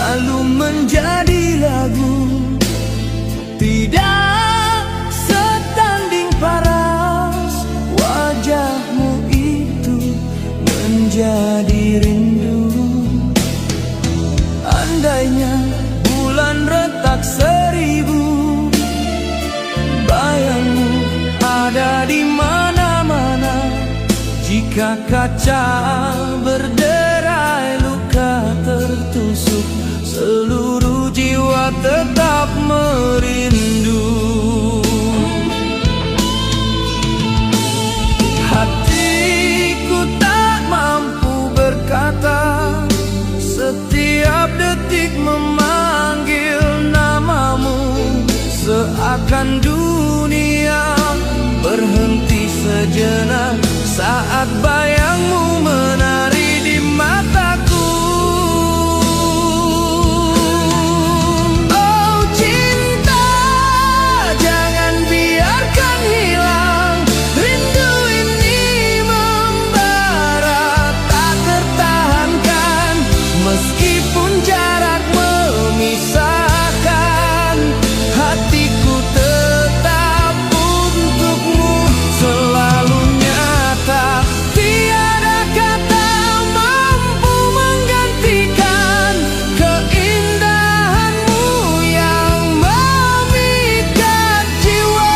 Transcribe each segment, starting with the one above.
lalu menjadi lagu. Tidak setanding paras wajahmu itu menjadi rindu. Andainya bulan retak 1000, bayangmu ada di mana-mana. Jika kaca berderai, luka tertusuk, seluruh jiwa tetap merindu. Hatiku tak mampu berkata, setiap detik memanggil namamu. Seakan dunia berhenti sejenak saat bayangmu menari di mataku. Oh cinta, jangan biarkan hilang. Rindu ini membara tak tertahankan. Meskipun jarak memisahkan, hatiku tetap untukmu selalu nyata. Tiada kata mampu menggantikan keindahanmu yang memikat jiwa.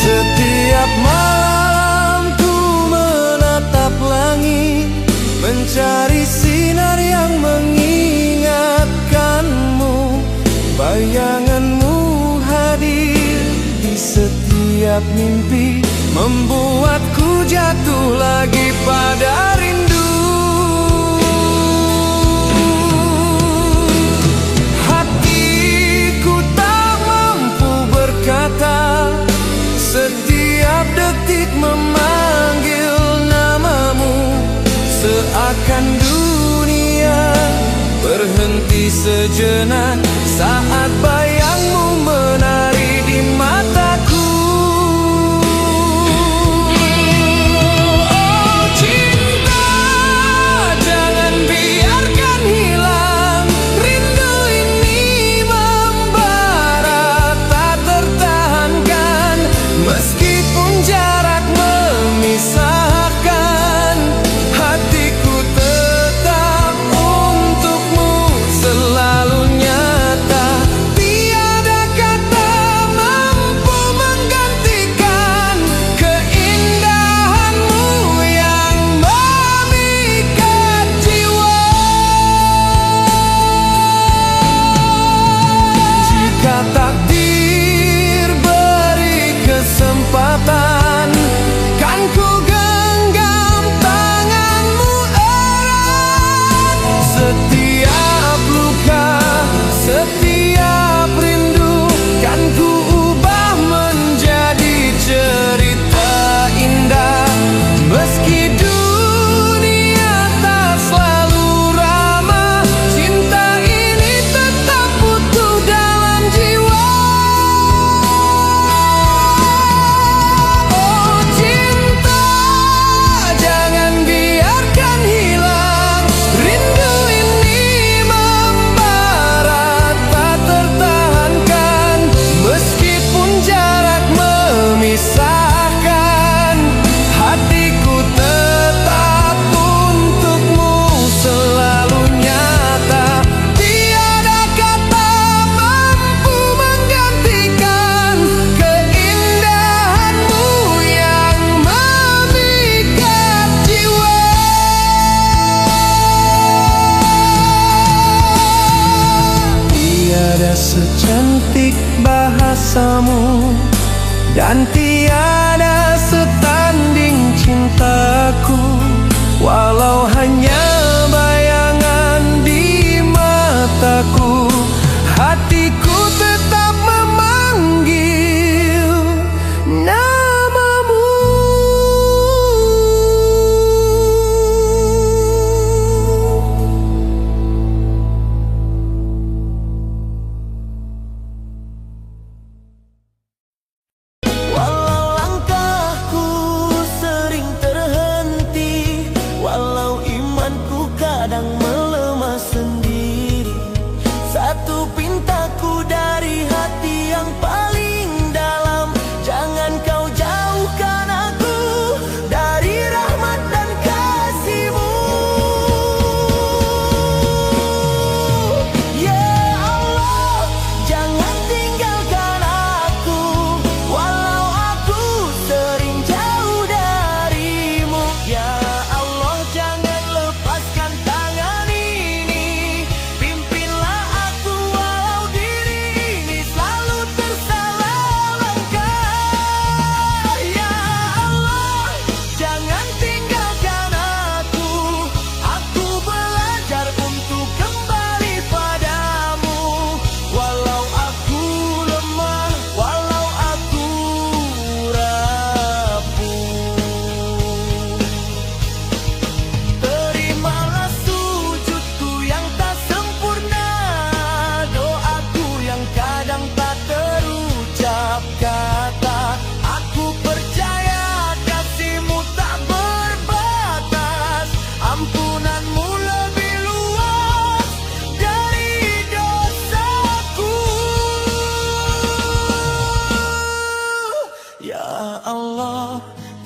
Setiap malam ku menatap langit, mencari sinar yang mengingatkanmu. Bayanganmu hadir di setiap mimpi, membuatku jatuh lagi pada rindu. Hatiku tak mampu berkata, setiap detik memanggil namamu. Seakan dunia berhenti sejenak saat bayangmu menari di mataku. Oh cinta, jangan biarkan hilang. Rindu ini membara tak tertahankan. Meskipun jarak memisahkan, hatiku tetap untukmu selalu nyata. Tiada kata mampu menggantikan keindahanmu yang memikat jiwa. Jika takdir beri kesempatan, kan ku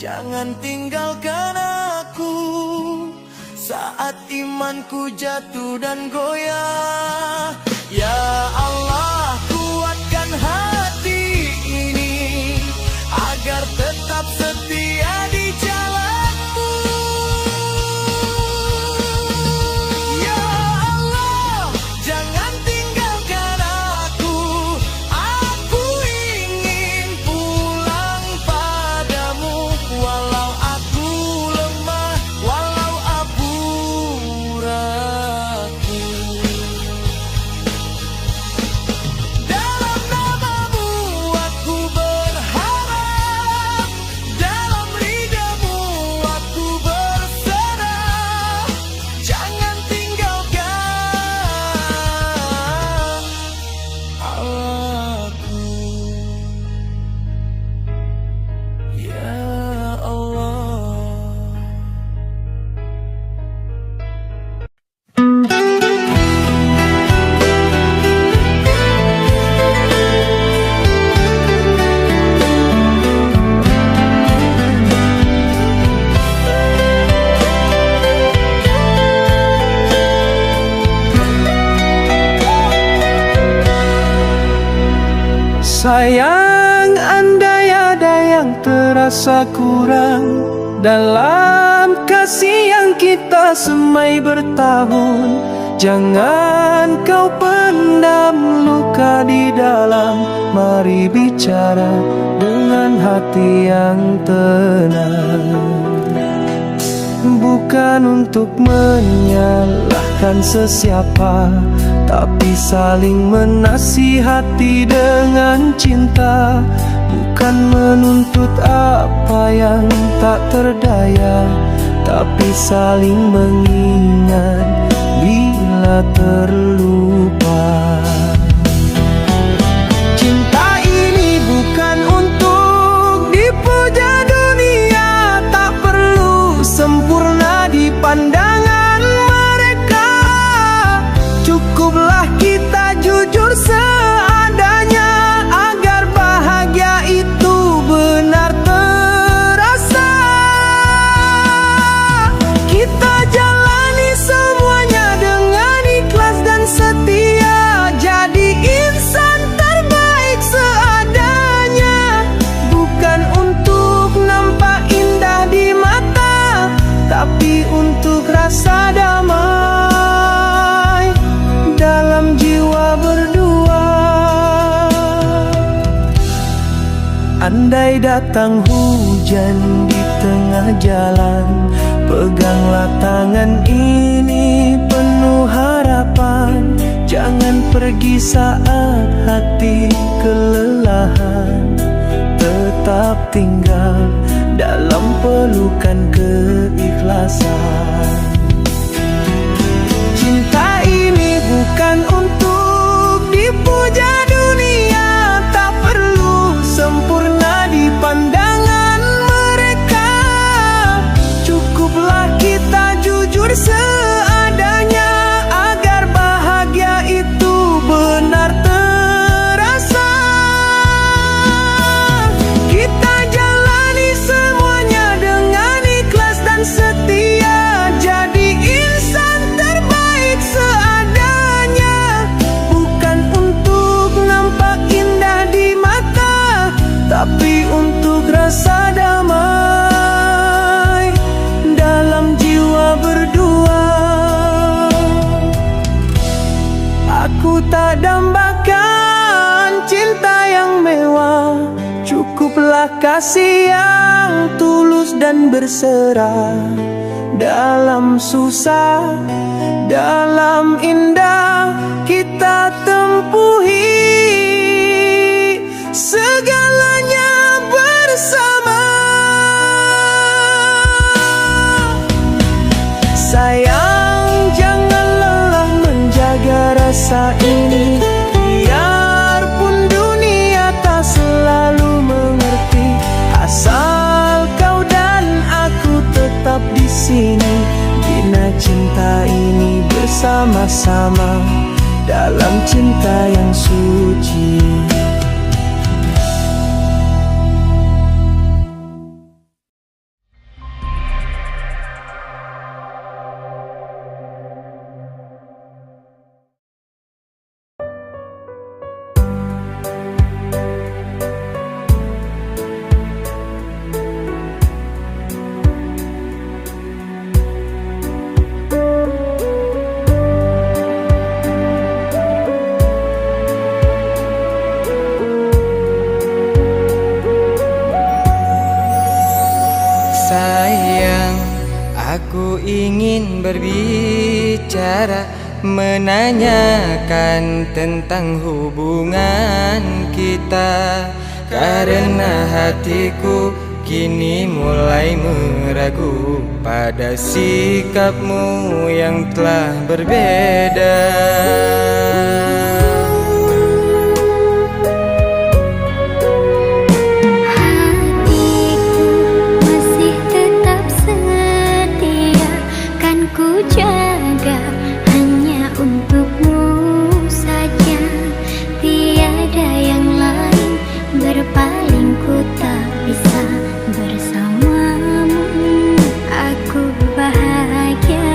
Jangan tinggalkan aku saat imanku jatuh dan goyah. Ya Allah, kuatkan hati ini agar tetap setia di jalanmu. Ya Allah, jangan tinggalkan aku. Aku ingin pulang padamu, walau aku lemah, walau aku rapuh. Dalam namamu aku berharap, dalam ridhamu aku berserah. Jangan tinggalkan aku, ya Allah. Sayang, andai ada yang terasa kurang dalam kasih yang kita semai bertahun. Jangan kau pendam luka di dalam, mari bicara dengan hati yang tenang. Bukan untuk menyalahkan sesiapa, tapi saling menasihati dengan cinta. Bukan menuntut apa yang tak terdaya, tapi saling mengingat bila terlupa. Cinta ini bukan untuk dipuja dunia, tak perlu sempurna di pandangan mereka. Cukuplah kita jujur seadanya agar bahagia itu benar terasa. Kita jalani semuanya dengan ikhlas dan setia, jadi insan terbaik seadanya. Bukan untuk nampak indah di mata, tapi untuk rasa damai dalam jiwa berdua. Andai datang hujan di tengah jalan, peganglah tangan ini penuh harapan. Jangan pergi saat hati kelelahan, tetap tinggal dalam pelukan keikhlasan. Cinta ini bukan untuk dipuja dunia, tak perlu sempurna di pandangan mereka. Cukuplah kita jujur seadanya agar bahagia itu benar terasa. Kita jalani semuanya dengan ikhlas dan setia, jadi insan terbaik seadanya. Bukan untuk nampak indah di mata, tapi untuk rasa damai dalam jiwa berdua. Aku tak dambakan cinta yang mewah, cukuplah kasih yang tulus dan berserah. Dalam susah, dalam indah, kita tempuhi segalanya bersama. Sayang, jangan lelah menjaga rasa ini, biarpun dunia tak selalu mengerti. Asal kau dan aku tetap di sini, bina cinta ini bersama-sama dalam cinta yang suci. Sayang, aku ingin berbicara, menanyakan tentang hubungan kita. Karena hatiku kini mulai meragu pada sikapmu yang telah berbeda. Hatiku masih tetap setia, kan ku jaga hanya untukmu saja. Tiada yang lain berpaling, ku tak bisa bersamamu, aku bahagia.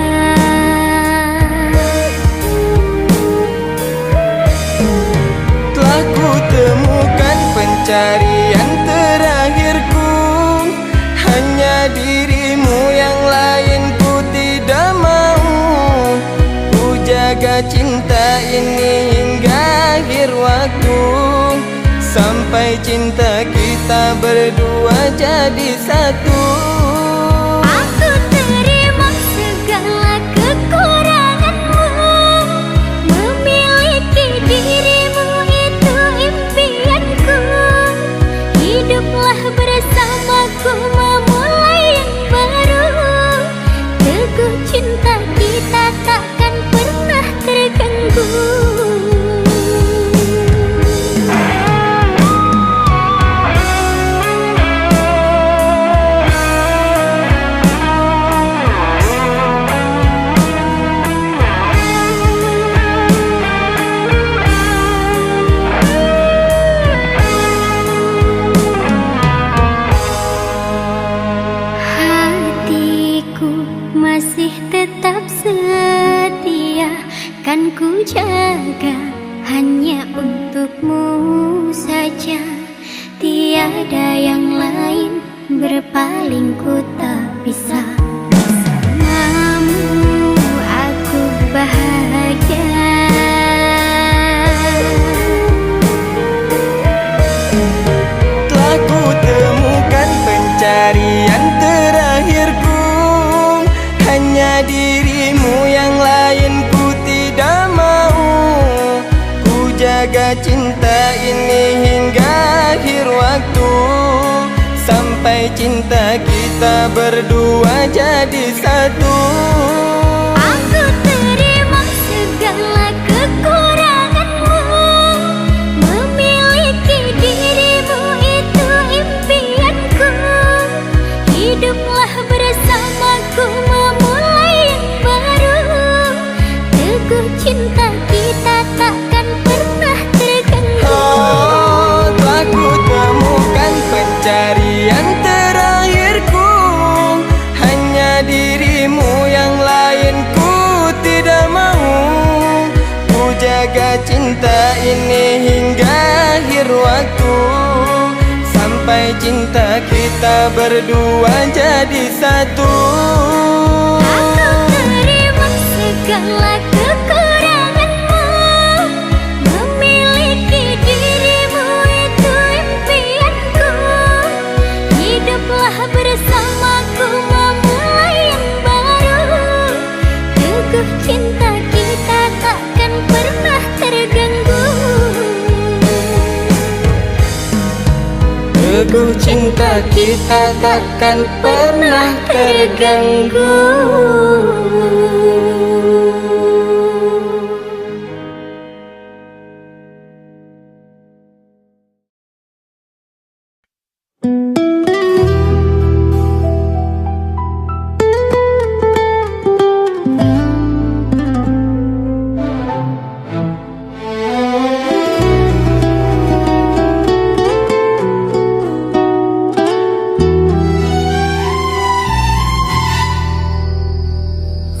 Telah ku temukan pencarian terakhirku, hanya dirimu, yang lain ku tidak mau. Ku jaga cinta ini hingga akhir waktu, sampai cinta kita berdua jadi satu. Aku terima segala kekuranganmu, memiliki dirimu itu impianku. Hiduplah bersamaku, memulai yang baru. Teguh cinta kita takkan pernah terganggu. Hatiku masih tetap setia, kan ku jaga hanya untukmu saja. Tiada yang lain berpaling, ku tak bisa bersamamu, aku bahagia. Telah ku temukan pencarian terakhirku, hanya dirimu, yang lain ku tidak mau. Ku jaga cinta ini hingga akhir waktu, sampai cinta kita berdua jadi satu. Aku terima segala kekuranganmu, memiliki dirimu itu impianku. Hiduplah bersamaku, memulai yang baru. Teguh cinta kita takkan pernah terganggu. Oh, telah ku temukan pencarian terakhirku, hanya dirimu, yang lain ku tidak mau. Ku jaga cinta ini hingga akhir waktu, sampai cinta kita berdua jadi satu. Aku terima segala kekuranganmu, memiliki dirimu itu impianku. Hiduplah bersamaku, memulai yang baru. Teguh cinta kita takkan pernah terganggu. Teguh cinta kita takkan pernah terganggu.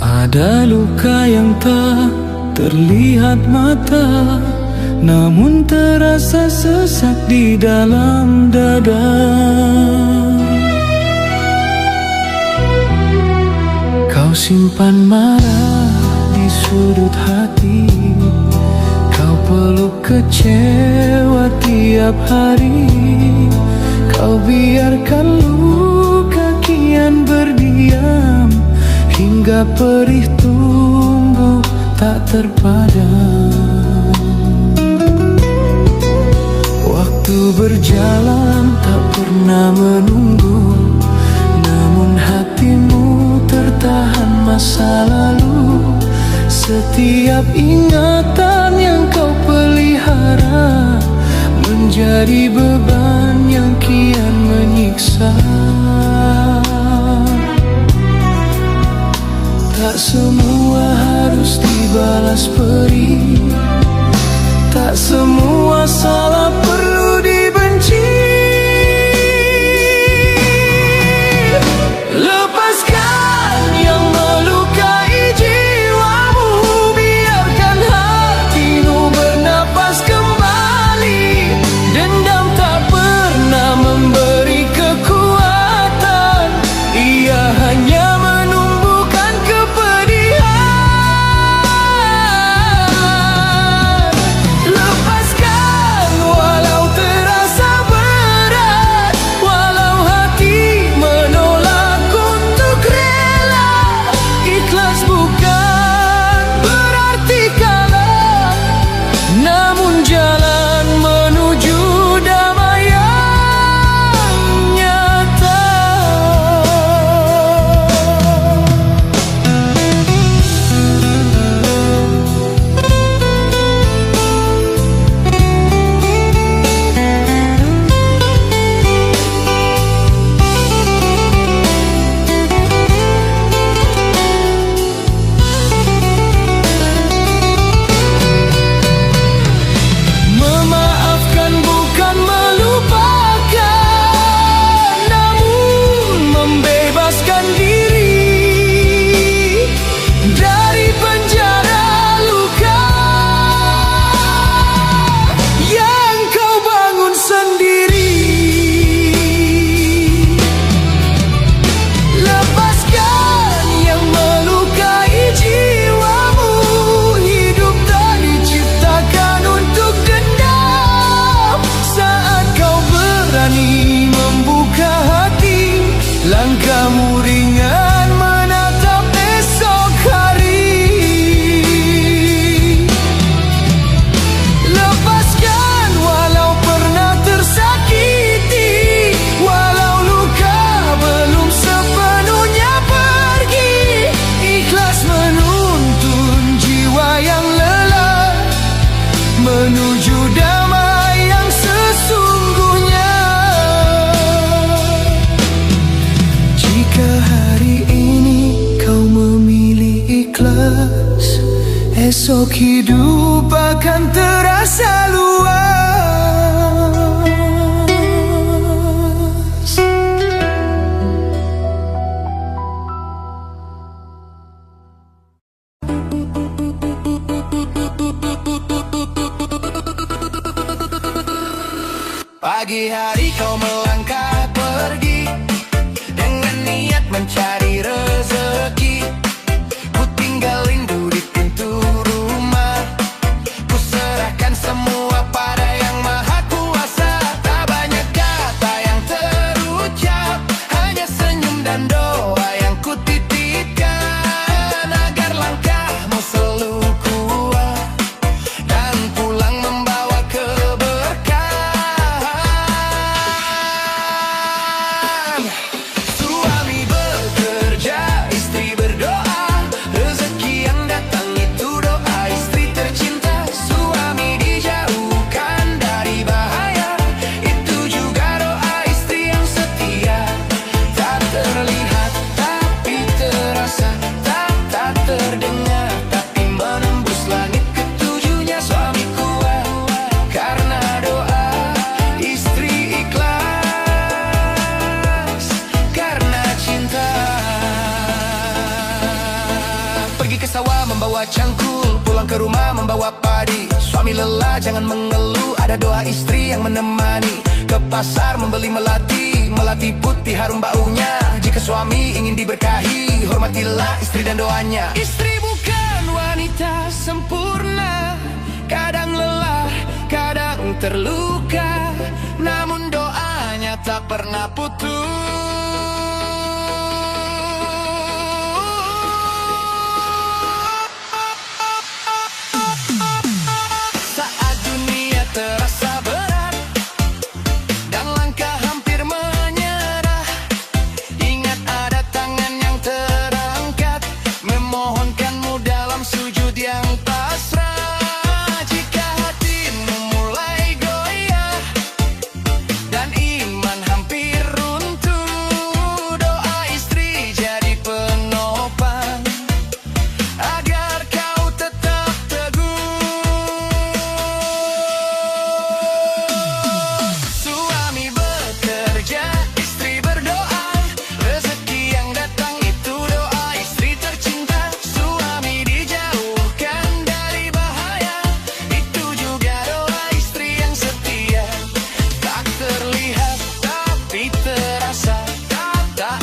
Ada luka yang tak terlihat mata, namun terasa sesak di dalam dada. Kau simpan marah di sudut hati, kau peluk kecewa tiap hari. Kau biarkan luka kian hingga perih tumbuh tak terpadam. Waktu berjalan tak pernah menunggu, namun hatimu tertahan masa lalu. Setiap ingatan yang kau pelihara menjadi beban yang kian menyiksa. Tak semua harus dibalas perih, tak semua salah perlu dibenci. Lepaskan yang melukai jiwamu, biarkan hatimu bernapas kembali. Dendam tak pernah memberi kekuatan, ia hanya menumbuhkan kepedihan. Lepaskan walau terasa berat, walau hati menolak untuk rela. Ikhlas bukan berarti kalah, namun jalan menuju damai yang nyata. Memaafkan bukan melupakan, namun membebaskan diri dari penjara luka yang kau bangun sendiri. Lepaskan yang melukai jiwamu, hidup tak diciptakan untuk dendam. Saat kau berani membuka hati, langkahmu ringan menatap esok hari. Lepaskan walau pernah tersakiti, walau luka belum sepenuhnya pergi. Ikhlas menuntun jiwa yang lelah menuju damai yang sesungguhnya. Jika hari ini kau memilih ikhlas, esok hidup akan terasa luas. Pagi hari kau melangkah pergi dengan niat mencari rezeki. Ku tinggal rindu di pintu rumah, ku serahkan semua pada yang maha kuasa. Tak banyak kata yang terucap, hanya senyum dan doa yang ku titipkan, agar langkahmu selalu kuat dan pulang membawa keberkahan. Suami bekerja, istri berdoa, rezeki yang datang itu doa istri tercinta. Suami dijauhkan dari bahaya, itu juga doa istri yang setia. Tak terlihat tapi terasa, tak terdengar tapi menembus langit ketujuhnya. Suami kuat karena doa, istri ikhlas karena cinta. Pergi ke sawah membawa cangkul, pulang ke rumah membawa padi. Suami lelah jangan mengeluh, ada doa istri yang menemani. Ke pasar membeli melati, melati putih harum baunya. Jika suami ingin diberkahi, hormatilah istri dan doanya. Istri bukan wanita sempurna, kadang lelah, kadang terluka, namun doanya tak pernah putus.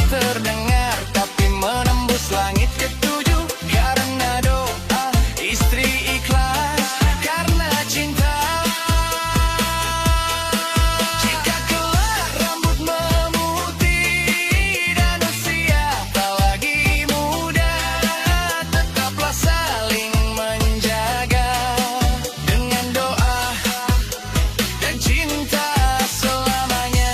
terdengar, tapi menembus langit ketujuh. Karena doa istri ikhlas, karena cinta. Jika kelak rambut memutih dan usia tak lagi muda, tetaplah saling menjaga dengan doa dan cinta selamanya.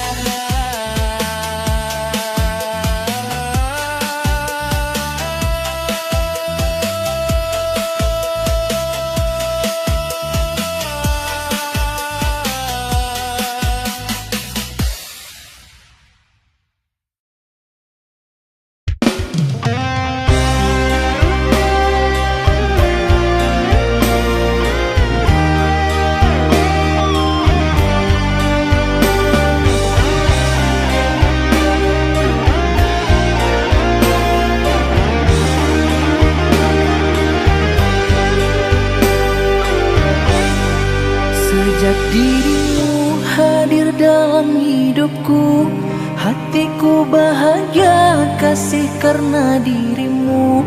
Sejak dirimu hadir dalam hidupku, hatiku bahagia kasih karena dirimu.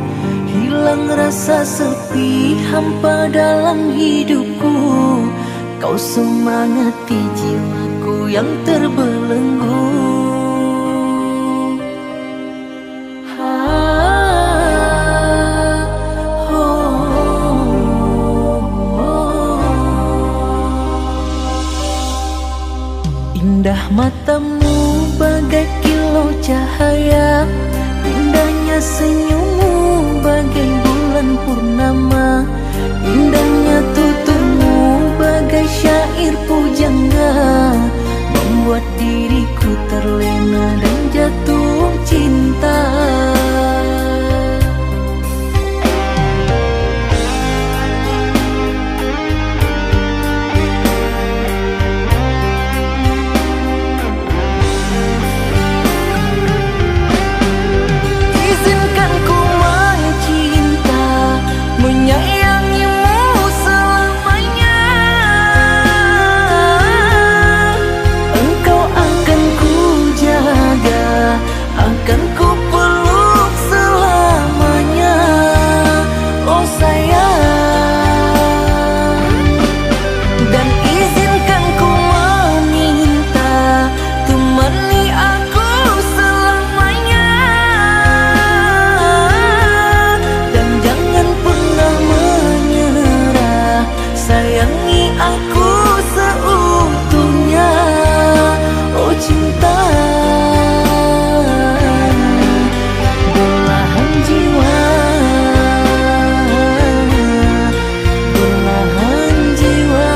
Hilang rasa sepi hampa dalam hidupku, kau semangati jiwaku yang terbelenggu. Indah matamu bagai kilau cahaya, indahnya senyummu bagai bulan purnama, indahnya tuturmu bagai syair pujangga, membuat diriku terlena dan jatuh cinta. Izinkan ku mencinta, menyayangimu selamanya. Engkau akan ku jaga, akan ku peluk selamanya. Oh sayang, dan izinkan ku meminta, temani aku selamanya. Dan jangan pernah menyerah, sayangi aku seutuhnya. Oh cinta, belahan jiwa, belahan jiwa.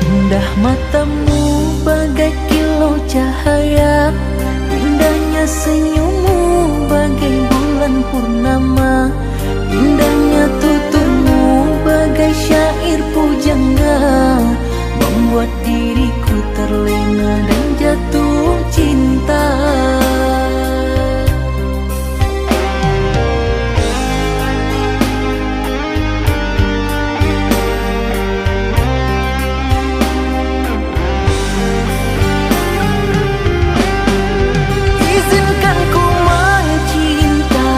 Indah matamu bagai kilau cahaya, indahnya senyummu bagai bulan purnama, indahnya tuturmu bagai syair pujangga, membuat diriku terlena dan jatuh cinta. Izinkan ku mencinta,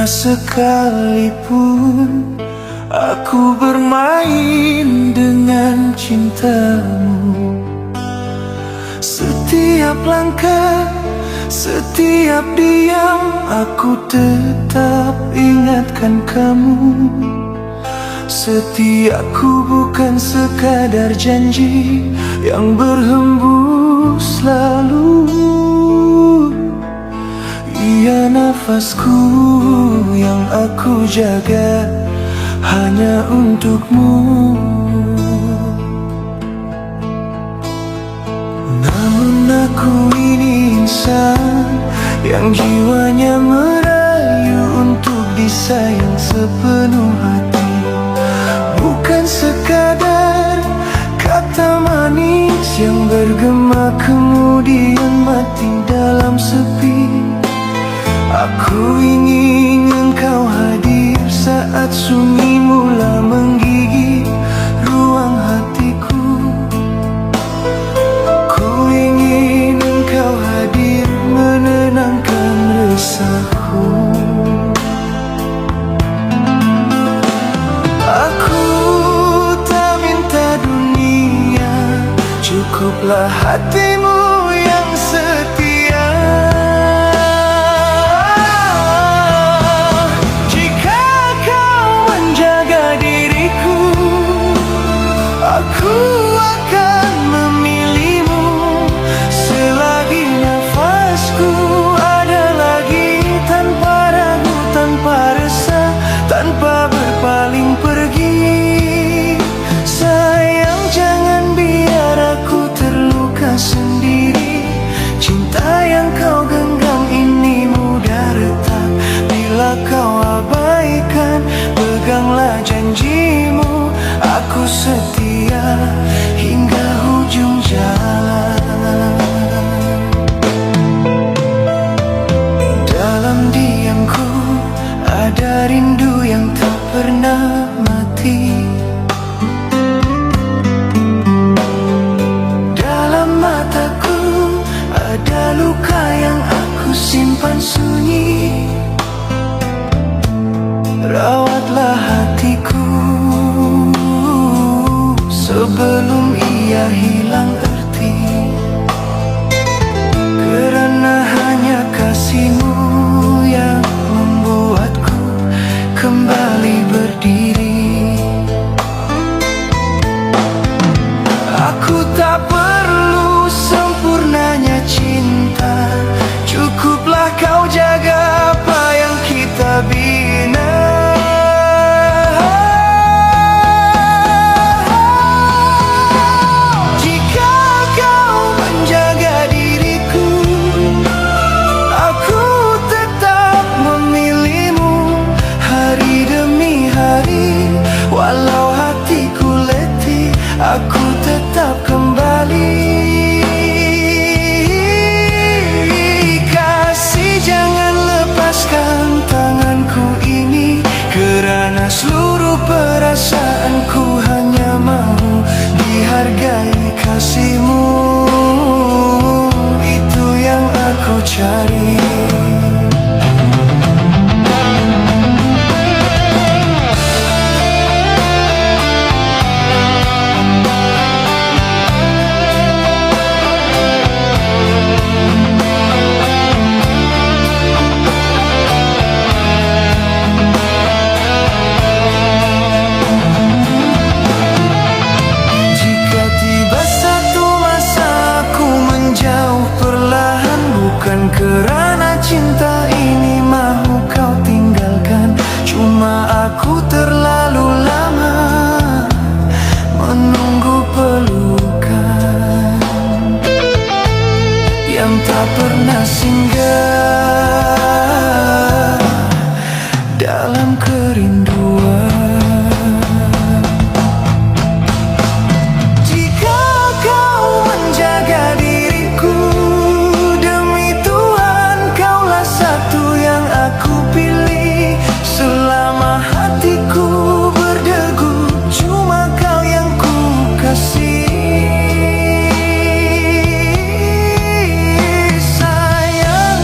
sekalipun aku bermain dengan cintamu. Setiap langkah, setiap diam, aku tetap ingatkan kamu. Setiaku bukan sekadar janji yang berhembus lalu. Ia nafasku yang aku jaga hanya untukmu. Namun aku ini insan yang jiwanya merayu untuk disayang sepenuh hati. Bukan sekadar kata manis yang bergema kemudian mati dalam sepi. Aku ingin engkau hadir saat sunyi mula menggigit ruang hatiku. Ku ingin engkau hadir menenangkan resahku. Aku tak minta dunia, cukuplah hatimu yang setia. Aku akan memilihmu selagi nafasku ada lagi, tanpa ragu, tanpa resah, tanpa berpaling pergi. Sayang, jangan biar aku terluka sendiri. Cinta yang kau genggam ini mudah retak bila kau abaikan. Peganglah janjimu, aku setia hingga ujung jalan. Dalam diamku ada rindu yang tak pernah mati. Dalam mataku ada luka yang aku simpan sunyi. Rawatlah hatiku sebelum ia hilang arti. Kerana hanya kasihmu yang membuatku kembali berdiri. Aku tak perlu sempurnanya cinta, cukuplah kau jaga apa yang kita bina. Walau hatiku letih, aku tetap kembali. Kasih, jangan lepaskan tanganku ini, kerana seluruh perasaanku hanya mau dihargai kasihmu. Itu yang aku cari. Bukan kerana cinta ini mahu kau tinggalkan, cuma aku terlalu lama menunggu pelukan yang tak pernah singgah dalam kerinduan. Jika kau menjaga diriku, aku pilih. Selama hatiku berdegup, cuma kau yang ku kasih. Sayang,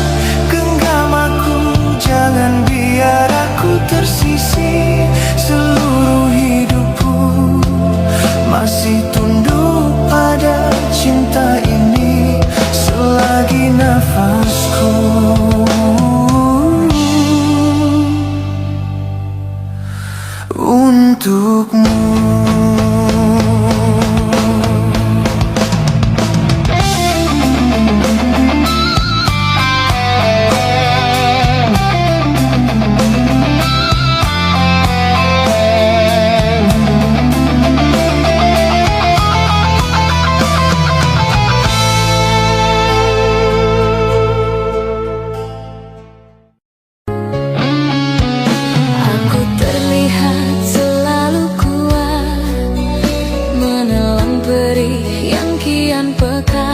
peka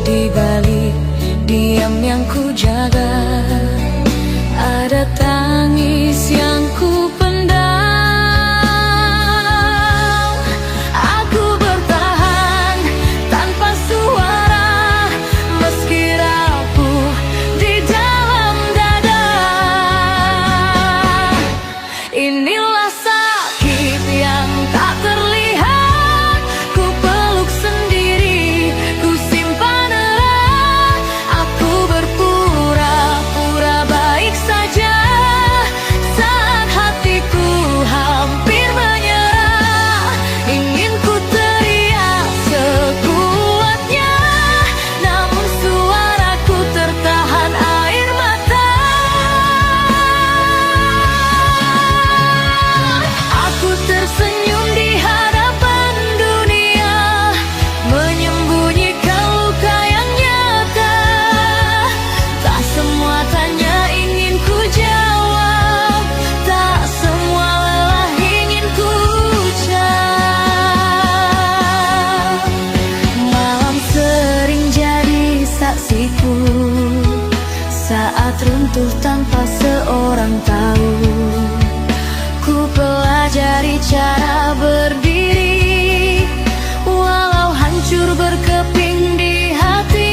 di balik diam yang ku jaga. Ada tangis yang ku pendam. Aku bertahan tanpa suara, meski rapuh di dalam dada. Inilah sakit yang tak terlihat, ku peluk sendiri, ku simpan erat. Aku berpura-pura baik saja saat hatiku hampir menyerah. Ingin ku teriak sekuatnya, namun suaraku tertahan air mata. Aku tersenyum di hadapan dunia, menyembunyikan luka yang nyata. Tak semua tanya ingin ku jawab, tak semua lelah ingin ku ucap. Malam sering jadi saksiku saat runtuh tanpa seorang tahu. Ku pelajari cara berdiri, walau hancur berkeping di hati.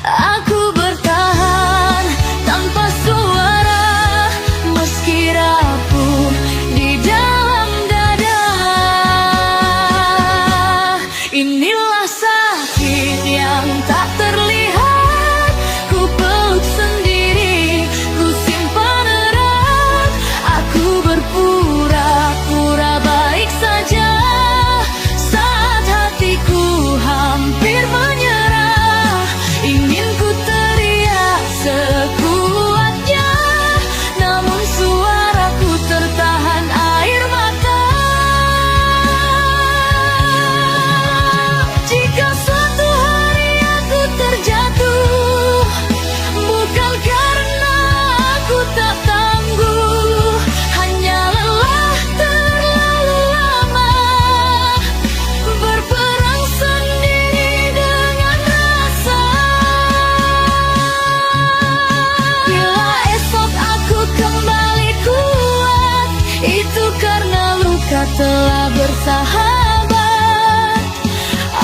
Aku bertahan tanpa suara, meski rapuh di dalam dada. Inilah sakit yang tak terlihat, ku peluk sendiri, ku simpan erat. Aku berpura-pura baik saja saat hatiku hampir menyerah. Ingin ku teriak sekuatnya, namun suaraku tertahan air mata. Jika suatu hari aku terjatuh, bukan karena aku tak tangguh, hanya lelah terlalu lama berperang sendiri dengan rasa. Bila esok aku kembali kuat, itu karena luka telah bersahabat.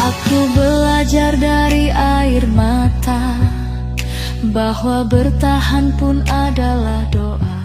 Aku belajar dari air mata, bahwa bertahan pun adalah doa.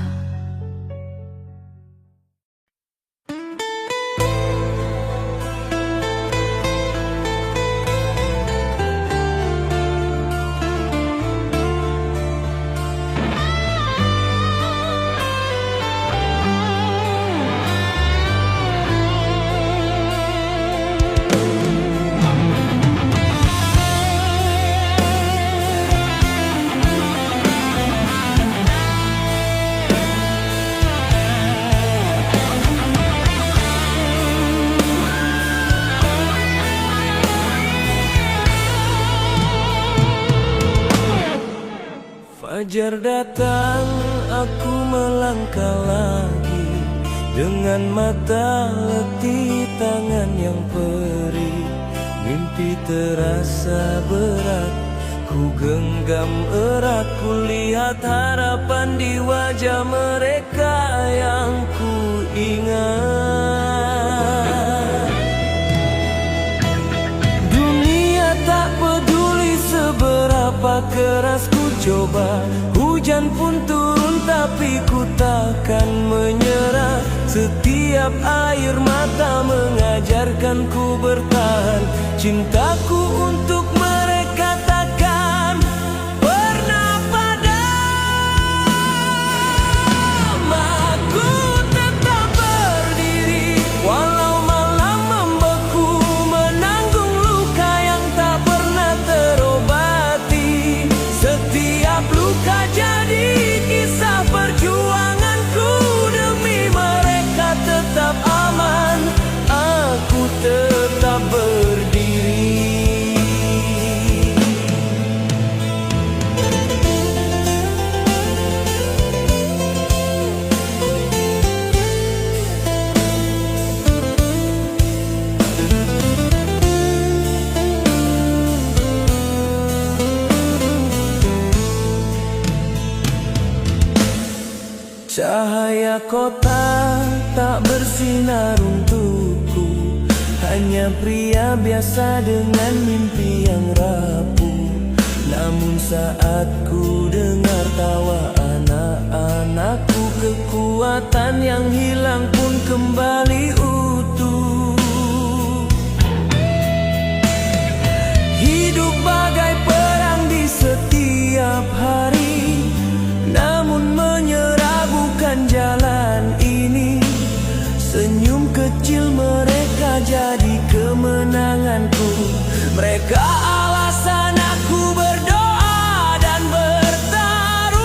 Fajar datang, aku melangkah lagi, dengan mata letih, tangan yang perih. Mimpi terasa berat, ku genggam erat. Ku lihat harapan di wajah mereka yang ku ingat. Dunia tak peduli seberapa keras ku coba, hujan pun turun tapi ku takkan menyerah. Setiap air mata mengajarkanku bertahan. Cintaku untuk mereka takkan pernah padam. Aku tetap berdiri walau malam membeku, menanggung luka yang tak pernah terobati. Setiap luka jadi kisah perjuanganku, demi mereka tetap aman. Aku tetap berdiri. mahkota tak bersinar untukku, hanya pria biasa dengan mimpi yang rapuh. Namun saat ku dengar tawa anak-anakku, kekuatan yang hilang pun kembali utuh. Hidup bagai perang di setiap hari, namun menyerah bukan jalan ini. Senyum kecil mereka jadi kemenanganku. Mereka alasan aku berdoa dan bertarung.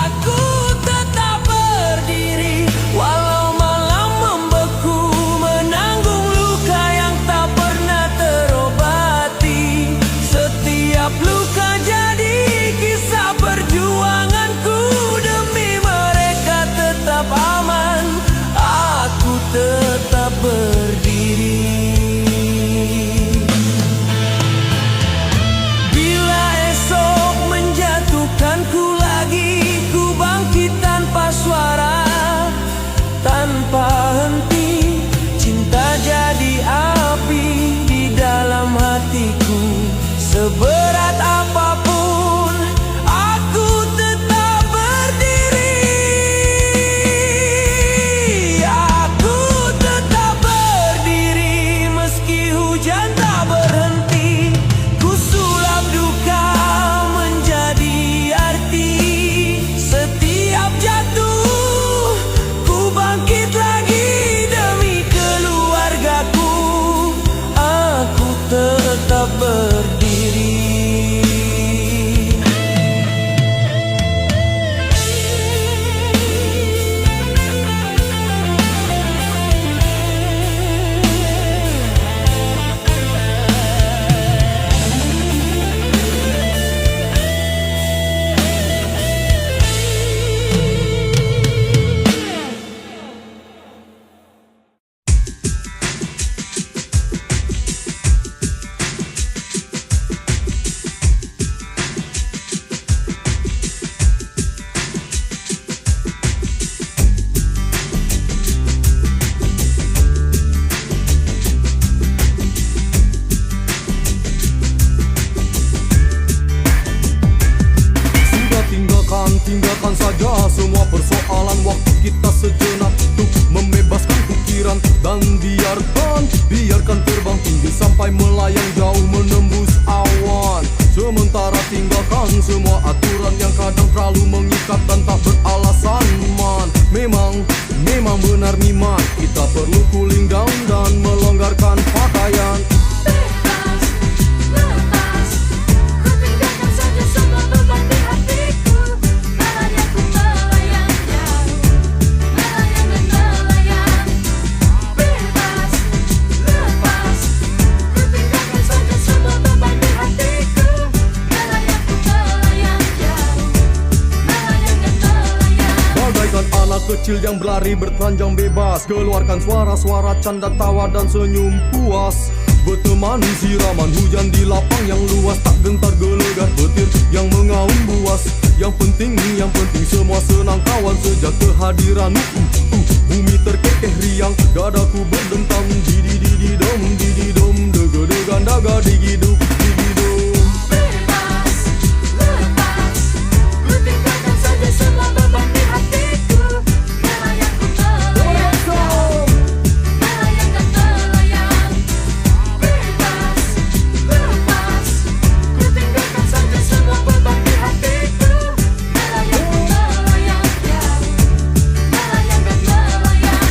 Aku tetap berdiri walau malam membeku, menanggung luka yang tak pernah terobati. Setiap luka jadi kisah perjuanganku. Demi mereka tetap aman, aku tetap berdiri. Bila esok menjatuhkanku lagi, ku bangkit tanpa suara, tanpa henti. Cinta jadi api di dalam hatiku. Seberat apapun, aku tetap berdiri. Aku tetap berdiri meski hujan tak berhenti. Ku sulap duka menjadi arti. Setiap jatuh, ku bangkit lagi demi keluargaku. Aku tetap berdiri. Tinggalkan saja semua persoalan, waktu kita sejenak untuk membebaskan pikiran. Dan biarkan terbang tinggi sampai melayang jauh menembus awan. Sementara tinggalkan semua aturan yang kadang terlalu mengikat dan tak beralasan, man. Memang benar miman, kita perlu cooling down dan melonggarkan pakaian. Bebas, lepas, ku tinggalkan saja semua beban di hatiku. Melayang ku melayang jauh, melayang dan melayang. Bebas, lepas, ku tinggalkan saja semua beban di hatiku. Melayang ku melayang jauh, melayang dan melayang. Bagaikan anak kecil yang berlari bertelanjang bebas, keluarkan suara-suara canda tawa dan senyum puas. Bertemani siraman hujan di lapang yang luas, tak gentar gelegar petir yang mengaum buas. Yang penting semua senang kawan sejak kehadiranmu. Bumi terkekeh riang, dadaku berdentang. Didi-didi-dom, didi-dom, dega-degan daga digiduk, digidum. Bebas, lepas, ku tinggalkan saja semua beban di hatiku. Melayang ku melayang jauh, melayang dan melayang. Bebas, lepas, ku tinggalkan saja semua beban di hatiku. Melayang ku melayang jauh, melayang dan melayang.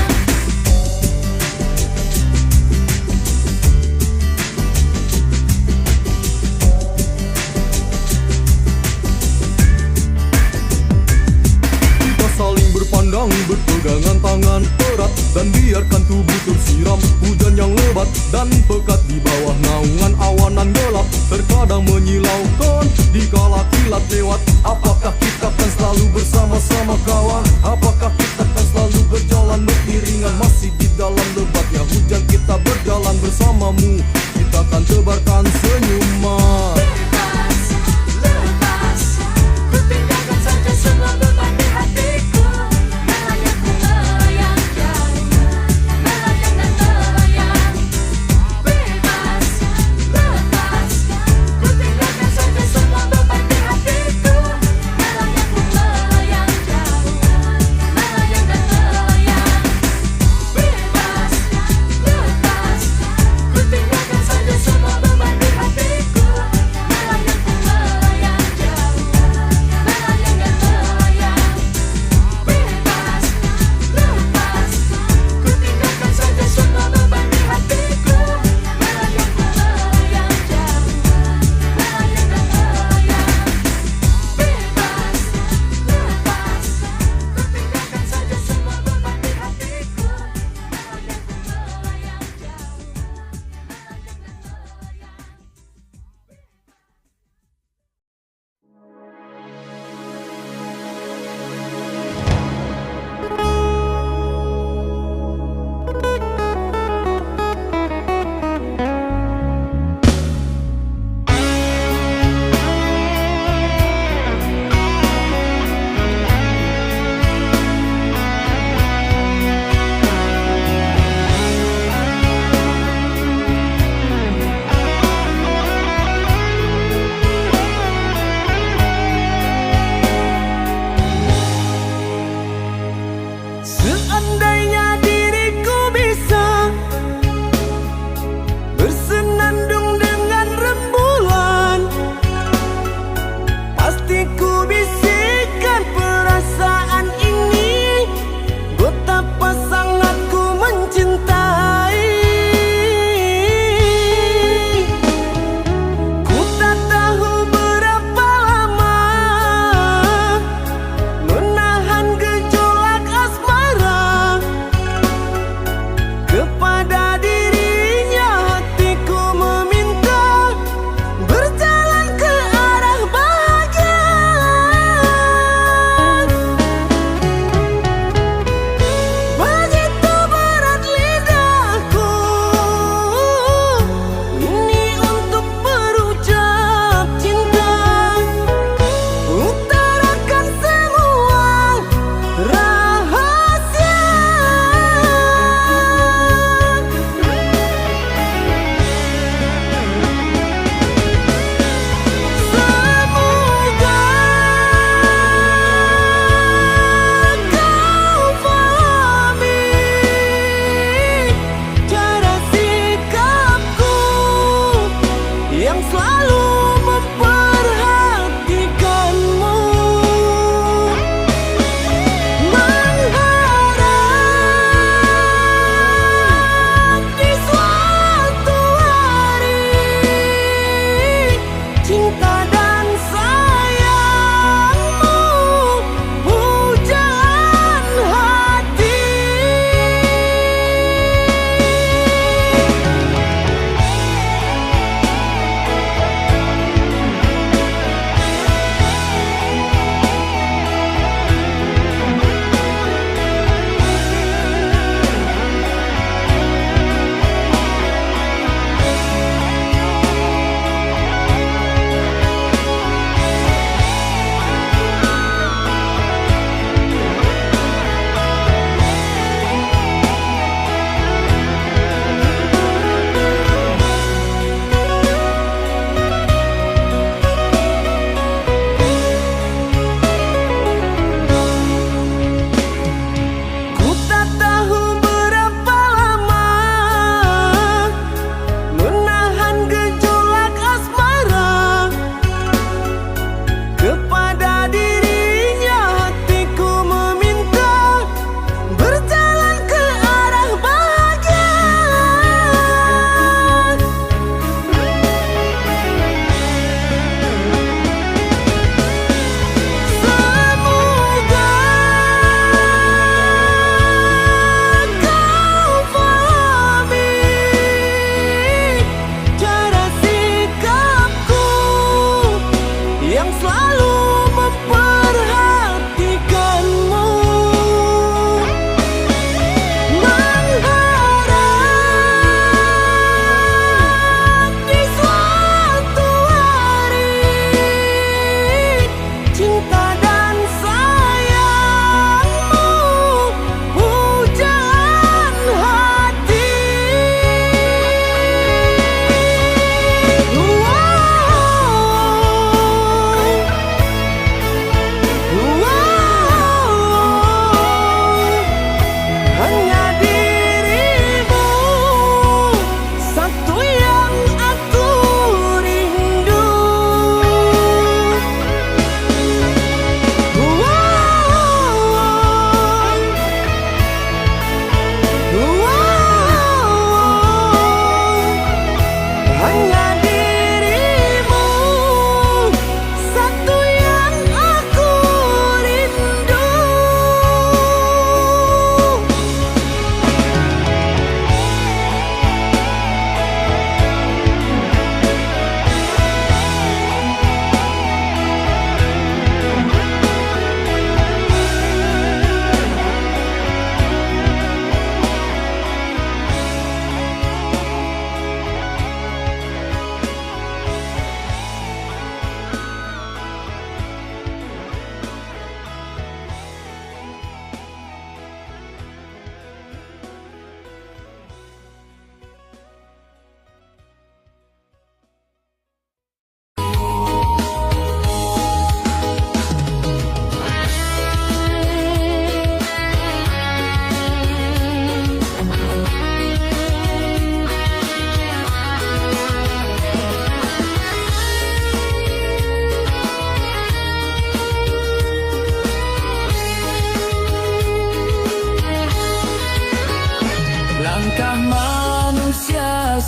Kita saling berpandang, berpegangan tangan erat, dan biarkan tubuh tersiram hujan yang lebat dan pekat di bawah naungan awanan gelap. Terkadang menyilaukan dikala kilat lewat. Apakah kita akan selalu bersama-sama kawan? Apakah kita akan selalu berjalan beriringan? Masih di dalam lebatnya hujan kita berjalan bersamamu. Kita akan tebarkan senyuman. Bebas, lepas, ku tinggalkan saja semua beban di hatiku. Melayang Seandainya diriku bisa bersenandung dengan rembulan, pasti ku bisikan perasaan ini, betapa sangat ku mencintai. Ku tak tahu berapa lama menahan gejolak asmara,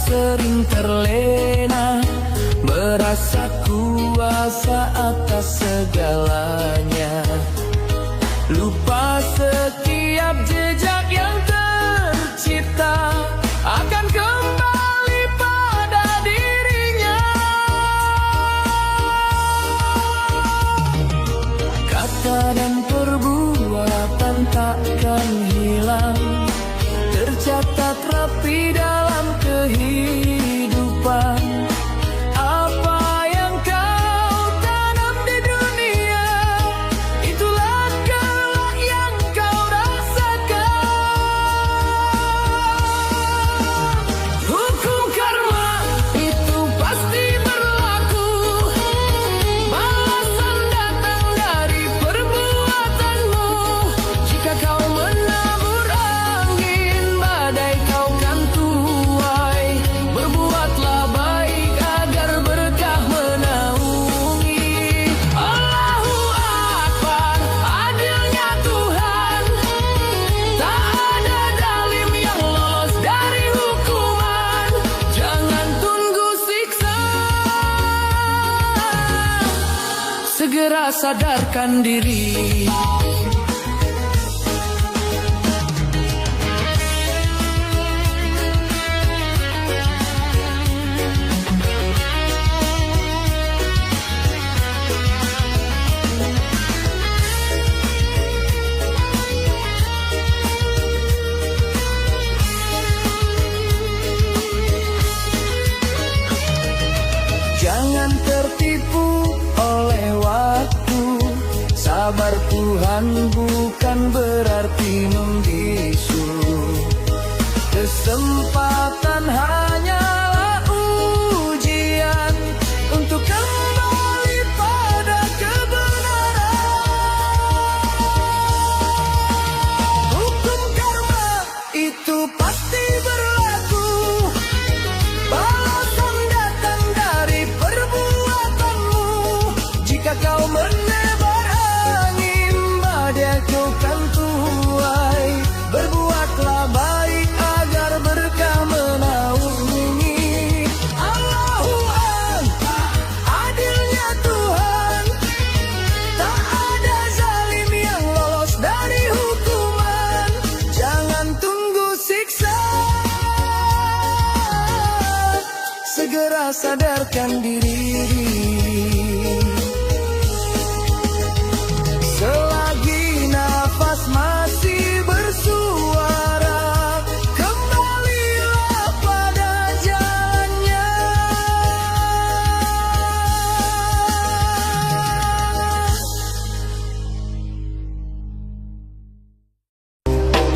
sering terlena, merasa kuasa atas segalanya. Lupa setiap jejak yang tercipta akan kembali pada dirinya. Kata dan perbuatan takkan hilang, tercatat rapi dalam kehidupan. Apa yang kau tanam di dunia, itulah kelak yang kau rasakan. Hukum karma itu pasti berlaku, balasan datang dari perbuatanmu. Jika kau menabur angin, badai kau kan tuai. Berbuatlah baik agar berkah menaungi. Allahu Akbar, adilnya Tuhan. Tak ada zalim yang lolos dari hukuman. Jangan tunggu siksa, segera sadarkan diri. Jangan tertipu oleh waktu. Sabar Tuhan bukan berarti membisu. Kesempatan hanyalah ujian untuk kembali pada kebenaran. Hukum karma itu pasti berlaku, balasan datang dari perbuatanmu. Jika kau menebar angin, badai kau kan tuai. Berbuatlah baik agar berkah menaungi. Allahu Akbar, adilnya Tuhan. Tak ada zalim yang lolos dari hukuman. Jangan tunggu siksa, segera sadarkan diri. Selagi nafas masih bersuara, kembalilah pada jalannya.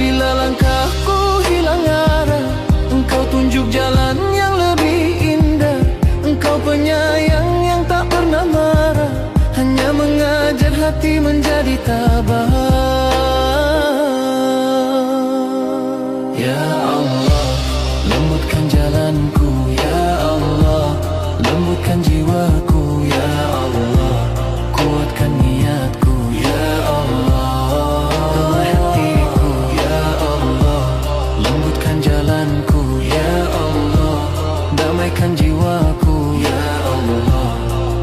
Bila langkahku hilang arah, engkau tunjuk jalan yang lebih indah. Engkau penyayang yang tak pernah marah, hanya mengajar hati menjadi tabah. Ya Allah, lembutkan jalanku. Ya Allah, lembutkan jiwaku. Ya Allah, kuatkan niatku. Ya Allah, telah hatiku. Ya Allah, lembutkan jalanku. Ya Allah, damaikan jiwaku. Ya Allah,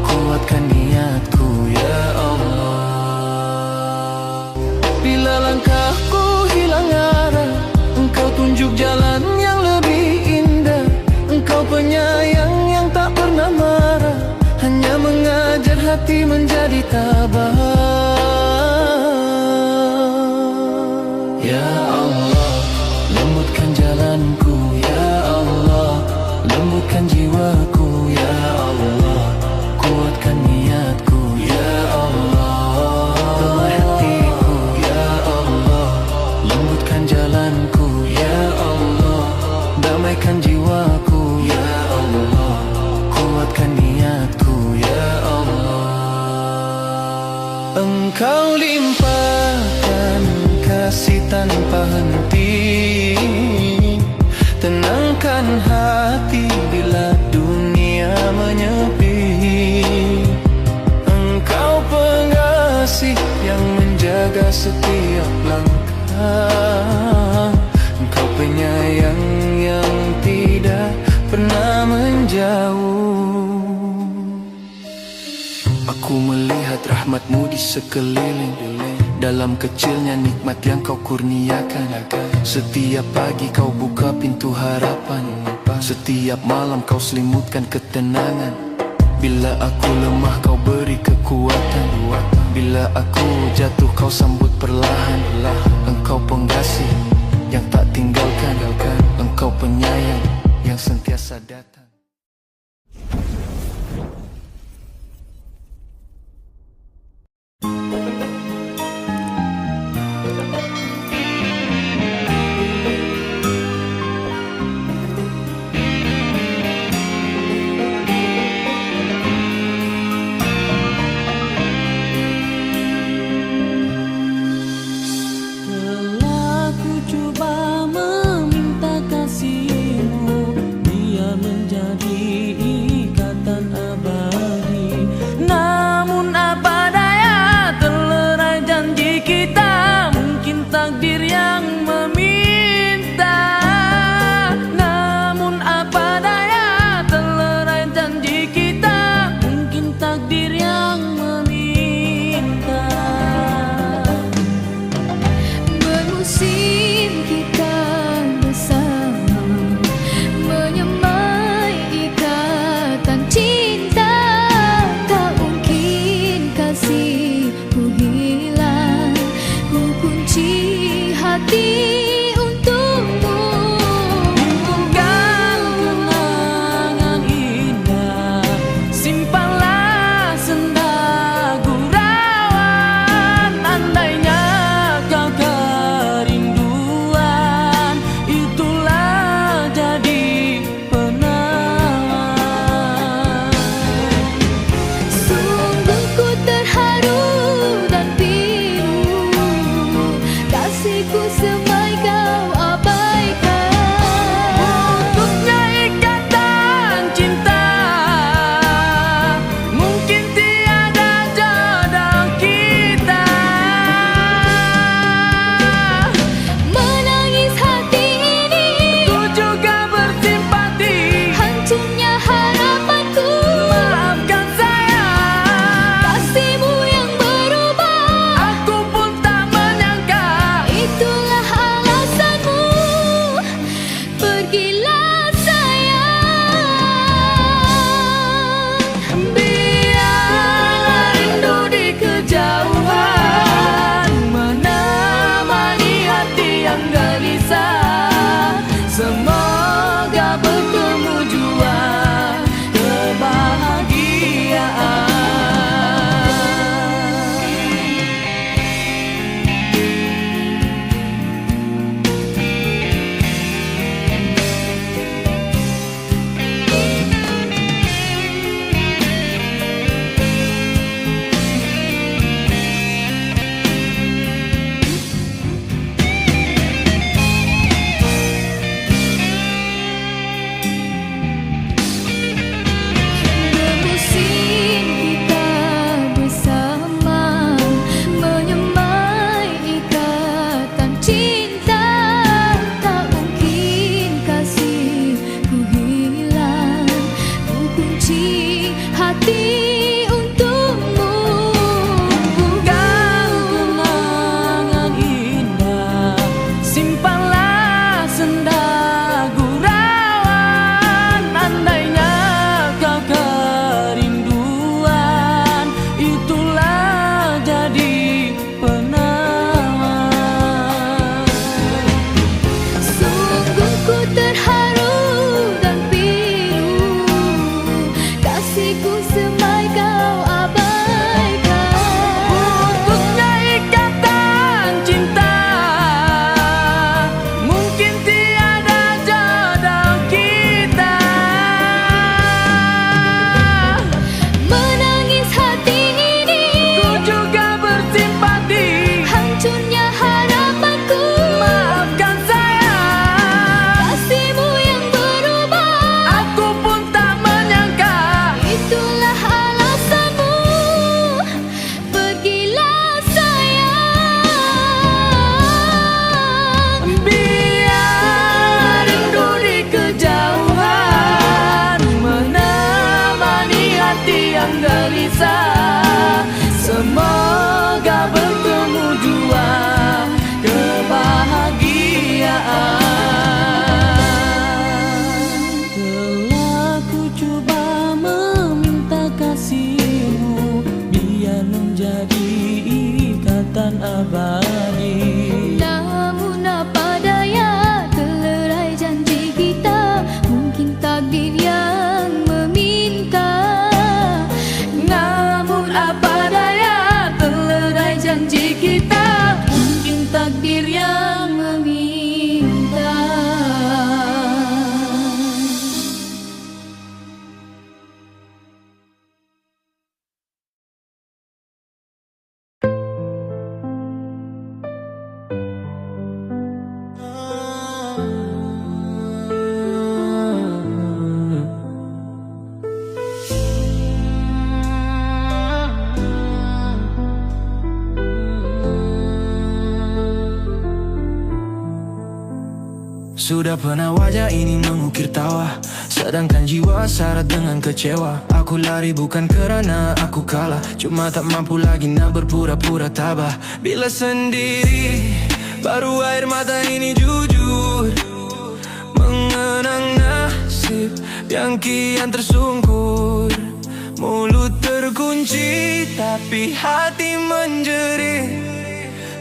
kuatkan niatku. Ya Allah. Bila langkahku hilang arah, engkau tunjuk jalan yang lebih indah. Engkau penyayang yang tak pernah marah, hanya mengajar hati menjadi tabah. Ya Allah, lembutkan jalanku. Ya Allah, lembutkan jiwaku. Ya Allah, kuatkan niatku. Ya Allah, telah hatiku. Ya Allah, lembutkan jalanku. Ya Allah, damaikan jiwaku. Ya Allah, kuatkan niatku. Ya Allah. Engkau limpahkan kasih tanpa henti, tenangkan hati bila dunia menyepi. Engkau pengasih yang menjaga setiap langkah. Engkau penyayang yang tidak pernah sekeliling. Dalam kecilnya nikmat yang kau kurniakan. Setiap pagi kau buka pintu harapan. Setiap malam kau selimutkan ketenangan. Bila aku lemah kau beri kekuatan. Bila aku jatuh kau sambut perlahan. Engkau pengasih yang tak tinggalkan. Engkau penyayang yang sentiasa datang. Telah ku Sudah pernah wajah ini mengukir tawa, sedangkan jiwa syarat dengan kecewa. Aku lari bukan kerana aku kalah, cuma tak mampu lagi nak berpura-pura tabah. Bila sendiri, baru air mata ini jujur mengenang nasib yang kian tersungkur. Mulut terkunci tapi hati menjerit.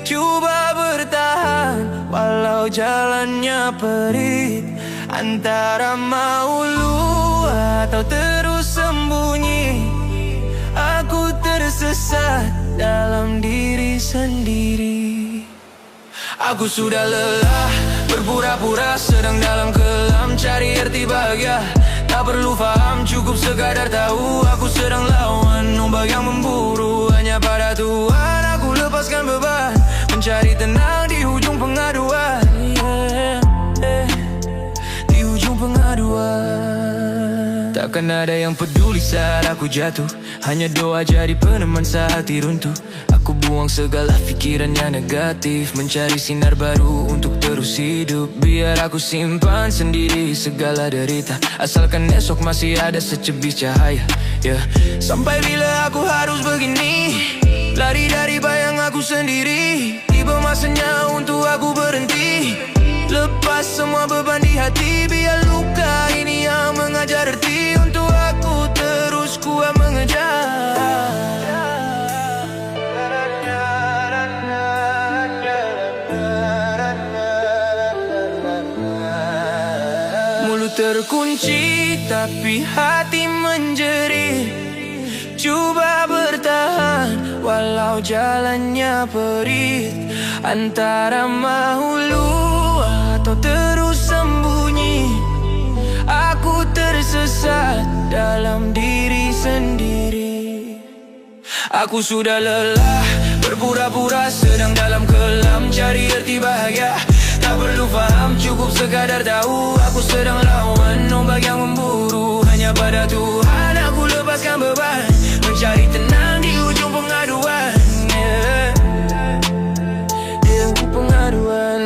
Cuba bertahan walau jalannya perih, antara mau lu atau terus sembunyi. Aku tersesat dalam diri sendiri. Aku sudah lelah berpura-pura sedang dalam kelam, cari arti bahagia. Tak perlu faham, cukup sekadar tahu aku sedang lawan ombak yang memburu. Hanya pada Tuhan aku lepaskan beban, mencari tenang di ujung pengaduan, di ujung pengaduan. Takkan ada yang peduli saat aku jatuh, hanya doa jadi peneman saat hati runtuh. Aku buang segala pikiran yang negatif, mencari sinar baru untuk terus hidup. Biar aku simpan sendiri segala derita, asalkan esok masih ada secebis cahaya, Sampai bila aku harus begini, lari dari bayang aku sendiri. Tiba masanya untuk aku berhenti, lepas semua beban di hati. Biar luka ini yang mengajar arti untuk aku terus kuat mengejar. Mulut terkunci tapi hati menjerit. Cuba bertahan walau jalannya perih, antara mau lu atau terus sembunyi. Aku tersesat dalam diri sendiri. Aku sudah lelah berpura-pura sedang dalam kelam, cari arti bahagia. Tak perlu faham, cukup sekadar tahu aku sedang lawan ombak yang memburu. Hanya pada Tuhan aku lepaskan beban, mencari tenang di ujung pengaduan, di ujung pengaduan.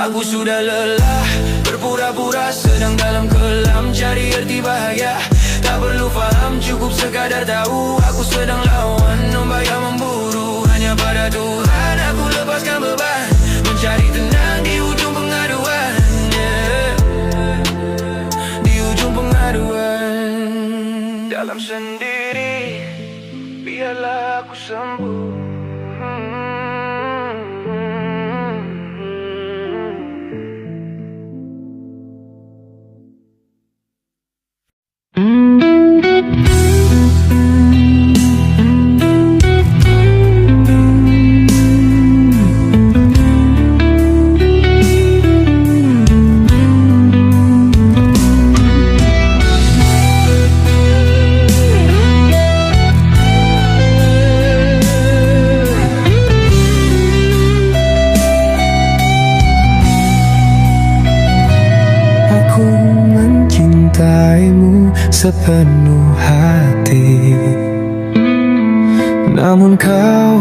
Aku sudah lelah berpura-pura sedang dalam kelam, cari arti bahagia. Tak perlu faham, cukup sekadar tahu aku sedang lawan ombak yang memburu. Hanya pada Tuhan aku lepaskan beban, mencari tenang di ujung pengaduan, di ujung pengaduan. Dalam sendiri, biarlah aku sembuh. Sepenuh hati, namun kau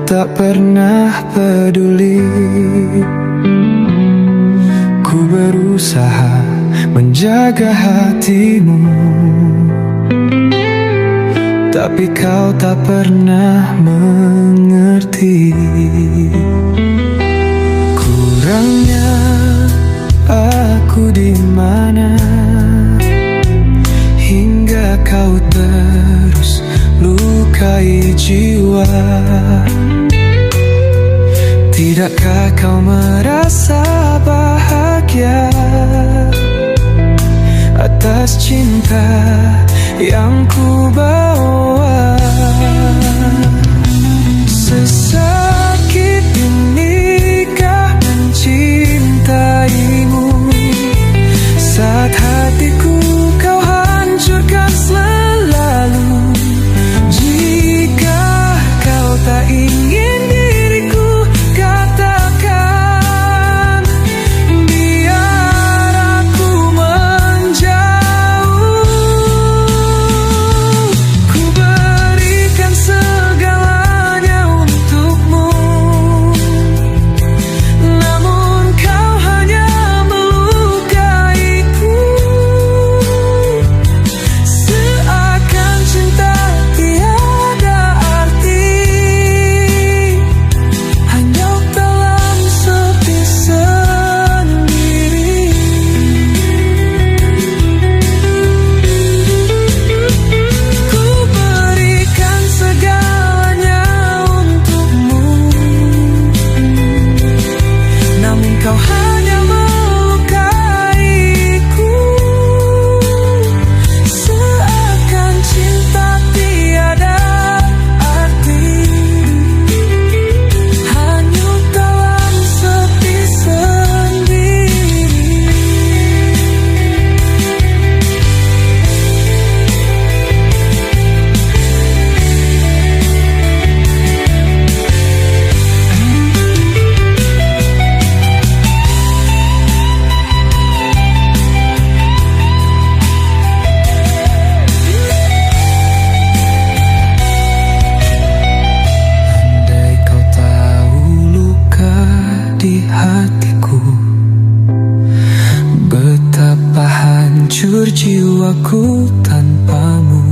tak pernah peduli. Ku berusaha menjaga hatimu, tapi kau tak pernah mengerti. Kurangnya aku di mana hingga kau terus lukai jiwa? Tidakkah kau merasa bahagia atas cinta yang ku bawa? Sesakit inikah mencintaimu saat hatiku kau hancurkan selalu? Jika kau tak ingin diriku, katakan biar aku menjauh. telah hancur jiwaku tanpamu.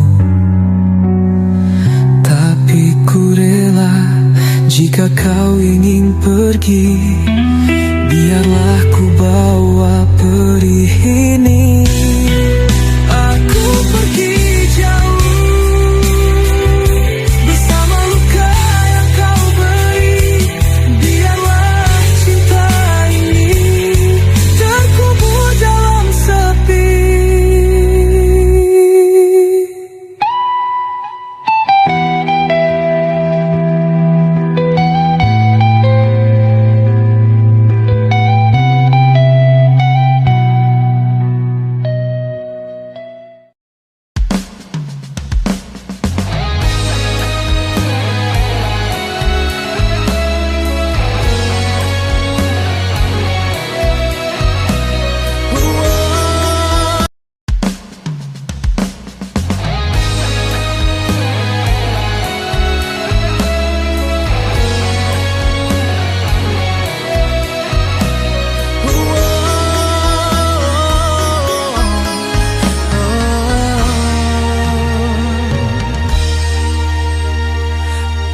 Tapi ku rela jika kau ingin pergi. Biarlah ku bawa perih ini. Aku pergi jauh bersama luka yang kau beri. Biarlah cinta ini terkubur dalam sepi.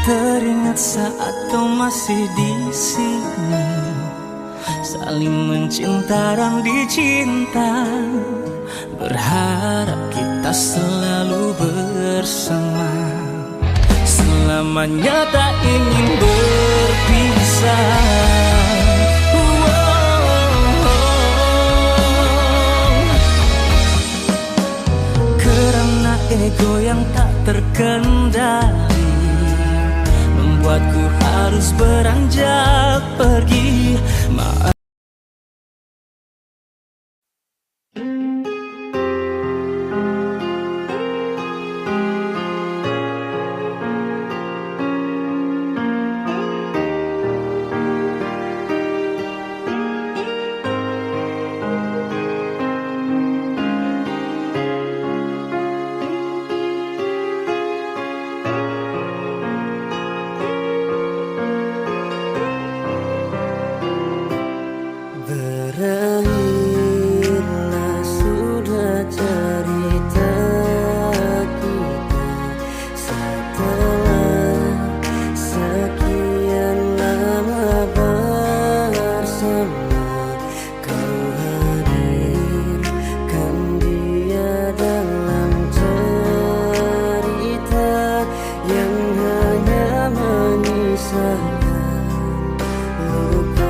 Teringat saat kau masih di sini, saling mencinta dan dicinta, berharap kita selalu bersama, selamanya tak ingin berpisah. Karena ego yang tak terkendali membuatku harus beranjak pergi. Berakhirlah sudah cerita kita setelah sekian lama bersama. Kau hadirkan dia dalam cerita yang hanya menyisakan luka.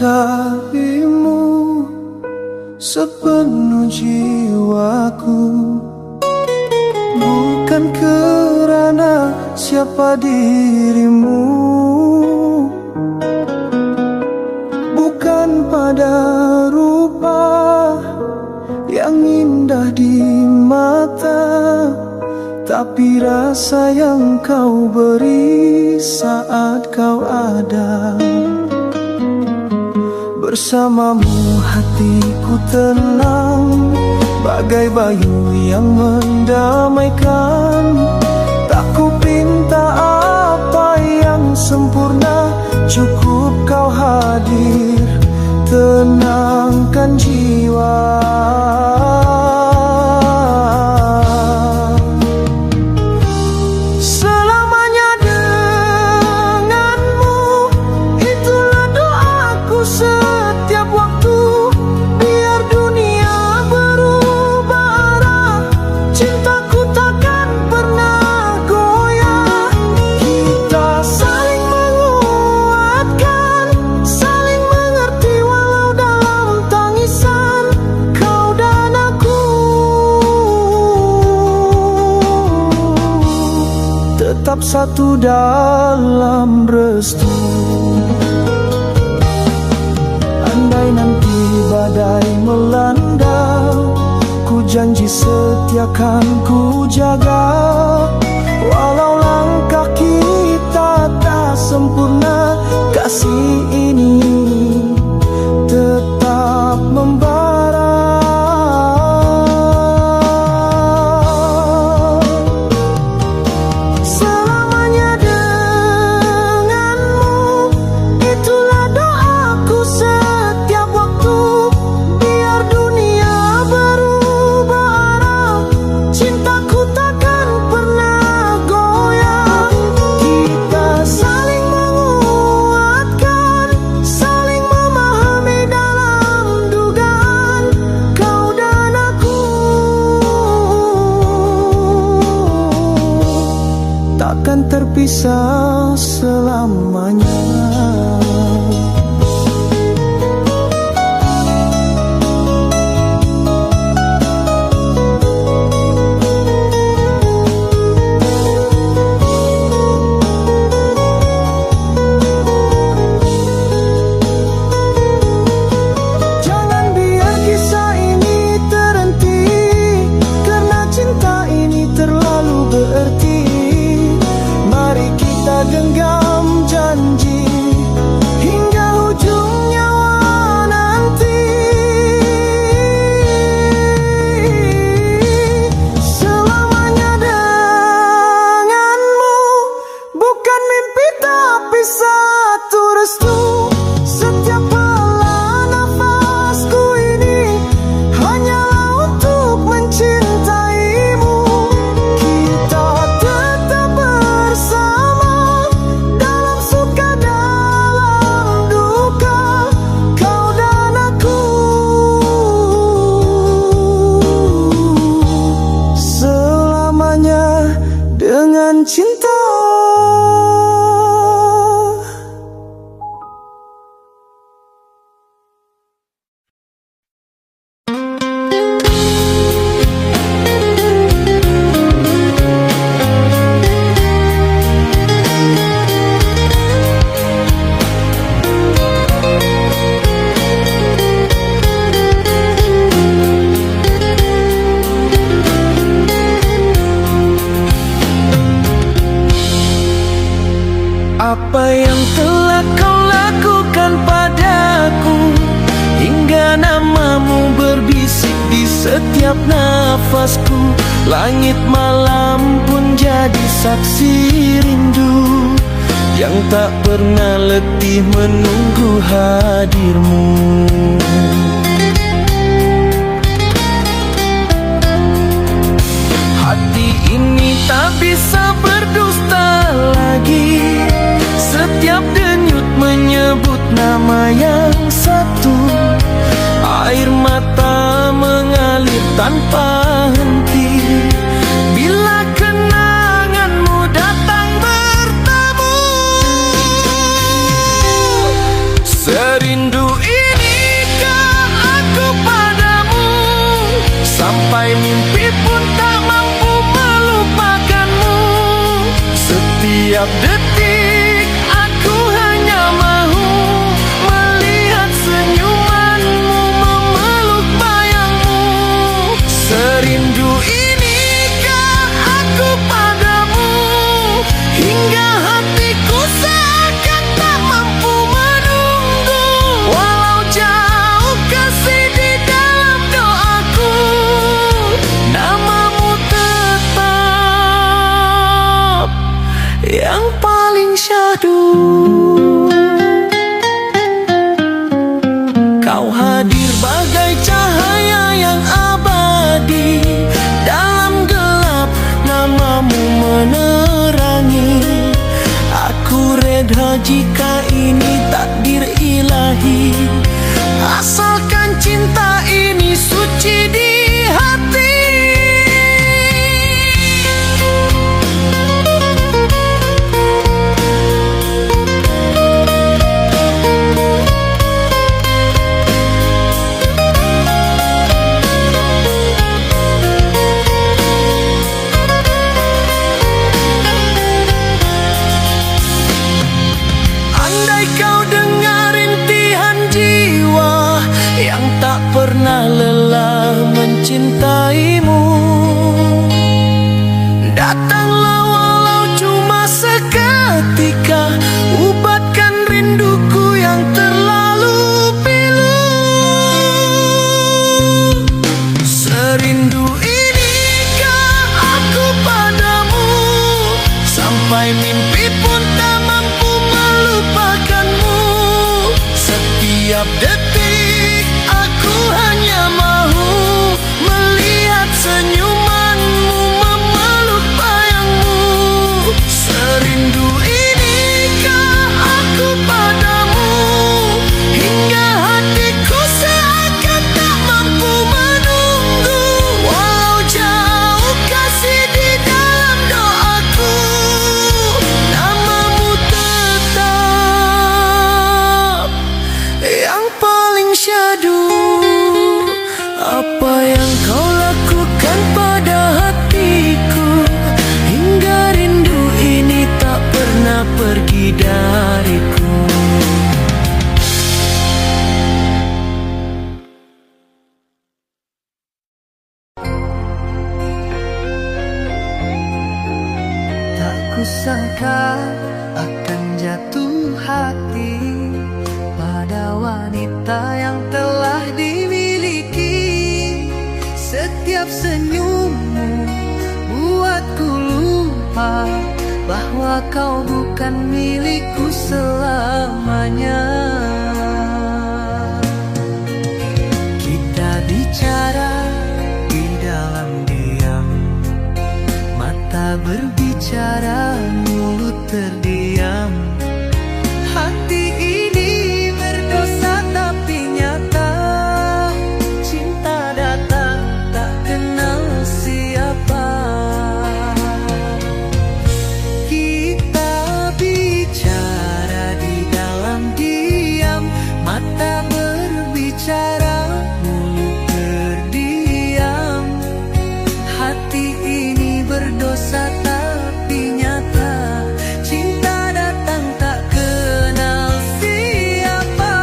mencintaimu sepenuh jiwaku, bukan kerana siapa dirimu, bukan pada rupa yang indah di mata, tapi rasa yang kau beri saat kau ada. Bersamamu hatiku tenang, bagai bayu yang mendamaikan. Tak ku pinta apa yang sempurna, cukup kau hadir, tenangkan jiwa. Selamanya denganmu, itulah doaku setiap waktu. Biar dunia berubah arah, cintaku takkan pernah goyah. Kita saling menguatkan, saling mengerti walau dalam tangisan, kau dan aku. Tetap satu dalam restu. Andai nanti badai melanda, ku janji setia kan ku jaga. Walau langkah kita tak sempurna, kasih ini tetap membara. Selamanya denganmu, itulah doaku setiap waktu. Biar dunia berubah arah, cintaku takkan pernah goyah. Kita saling menguatkan, saling memahami dalam dugaan, kau dan aku. Takkan terpisah selamanya. Jangan biar kisah ini terhenti, karena cinta ini terlalu berarti. Mari kita genggam janji hingga ujung nyawa nanti. Selamanya denganmu, bukan mimpi tapi satu restu. Setiap helaan nafasku ini hanyalah untuk mencintaimu. Kita tetap bersama dalam suka dalam duka, kau dan aku. Selamanya dengan cinta. Apa yang telah kau lakukan padaku, hingga namamu berbisik di setiap nafasku. Langit malam pun jadi saksi rindu, yang tak pernah letih menunggu hadirmu. Hati ini tak bisa berdusta lagi, setiap denyut menyebut nama yang satu. Air mata mengalir tanpa henti bila kenanganmu datang bertemu. Serindu Setiap detik aku hanya mahu melihat senyumanmu, memeluk bayangmu. Serindu inikah aku padamu, hingga hatiku seakan tak mampu menunggu. Walau jauh kasih di dalam doaku, namamu tetap yang paling syahdu. Kau hadir bagai cahaya yang abadi, dalam gelap namamu menerangi. Aku reda jika ini takdir ilahi, asalkan cinta ini suci di hati. Andai kau dengar rintihan jiwa yang tak pernah lelah mencintaimu, datanglah walau cuma seketika, ubatkan rinduku yang terlalu pilu. Serindu inikah aku padamu, sampai mimpi pun tak mampu melupakanmu. Setiap detik aku hanya mahu melihat senyumanmu, memeluk bayangmu. Serindu inikah aku padamu, hingga hatiku seakan tak mampu menunggu. Walau jauh kasih di dalam doaku, namamu tetap yang paling syahdu. Apa yang kau lakukan pada hatiku, hingga rindu ini tak pernah pergi dariku. Tak kusangka akan jatuh hati pada wanita yang telah dimiliki. Setiap senyummu buatku lupa bahwa kau bukan milikku selamanya. Kita bicara di dalam diam, mata berbicara, mulut terdiam. Hati ini berdosa tapi nyata, cinta datang tak kenal siapa. Kita bicara di dalam diam, mata berbicara, mulut terdiam. Hati ini berdosa tapi nyata, cinta datang tak kenal siapa.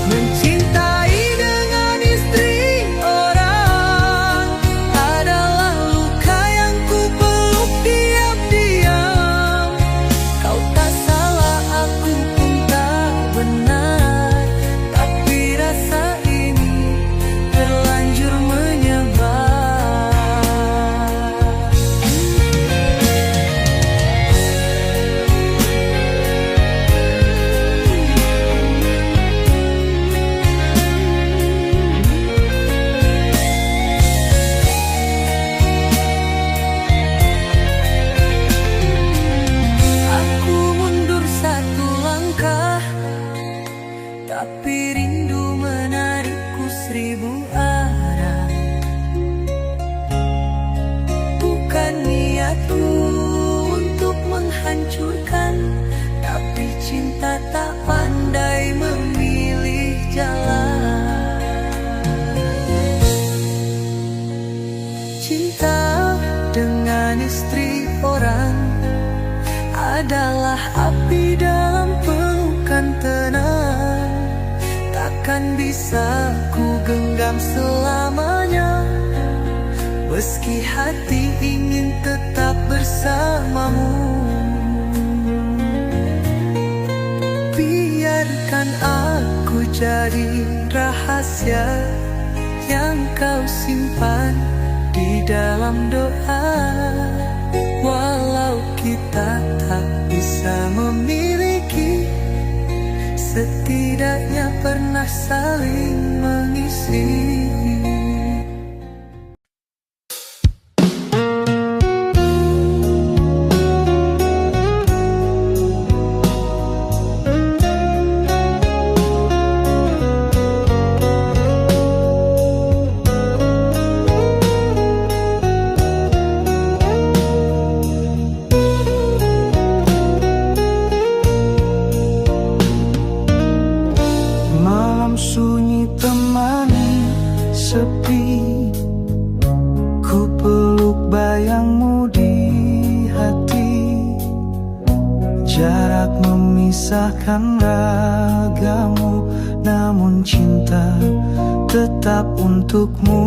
Mencintai dengan istri orang adalah luka yang ku peluk diam-diam. Kau tak salah, aku pun tak benar, tapi rasa ini terlanjur menyebar. Aku mundur satu langkah, tapi rindu menarikku seribu arah. Bukan niatku untuk menghancurkan, tapi cinta tak pandai memilih jalan. Cinta dengan istri orang bisa ku genggam selamanya. Meski hati ingin tetap bersamamu, biarkan aku jadi rahasia yang kau simpan di dalam doa. Walau kita tak bisa memiliki, setidaknya pernah saling mengisi. Malam sunyi temani sepi, ku peluk bayangmu di hati. Jarak memisahkan ragamu, namun cinta tetap untukmu.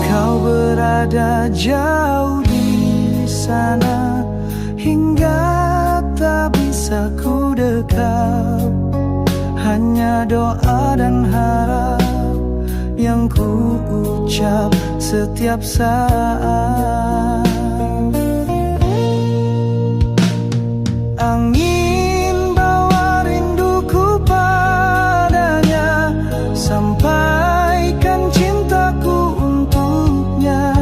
Kau berada jauh di sana, hingga tak bisa ku dekat. Hanya doa dan harap yang ku ucap setiap saat. Angin bawa rinduku padanya, sampaikan cintaku untuknya.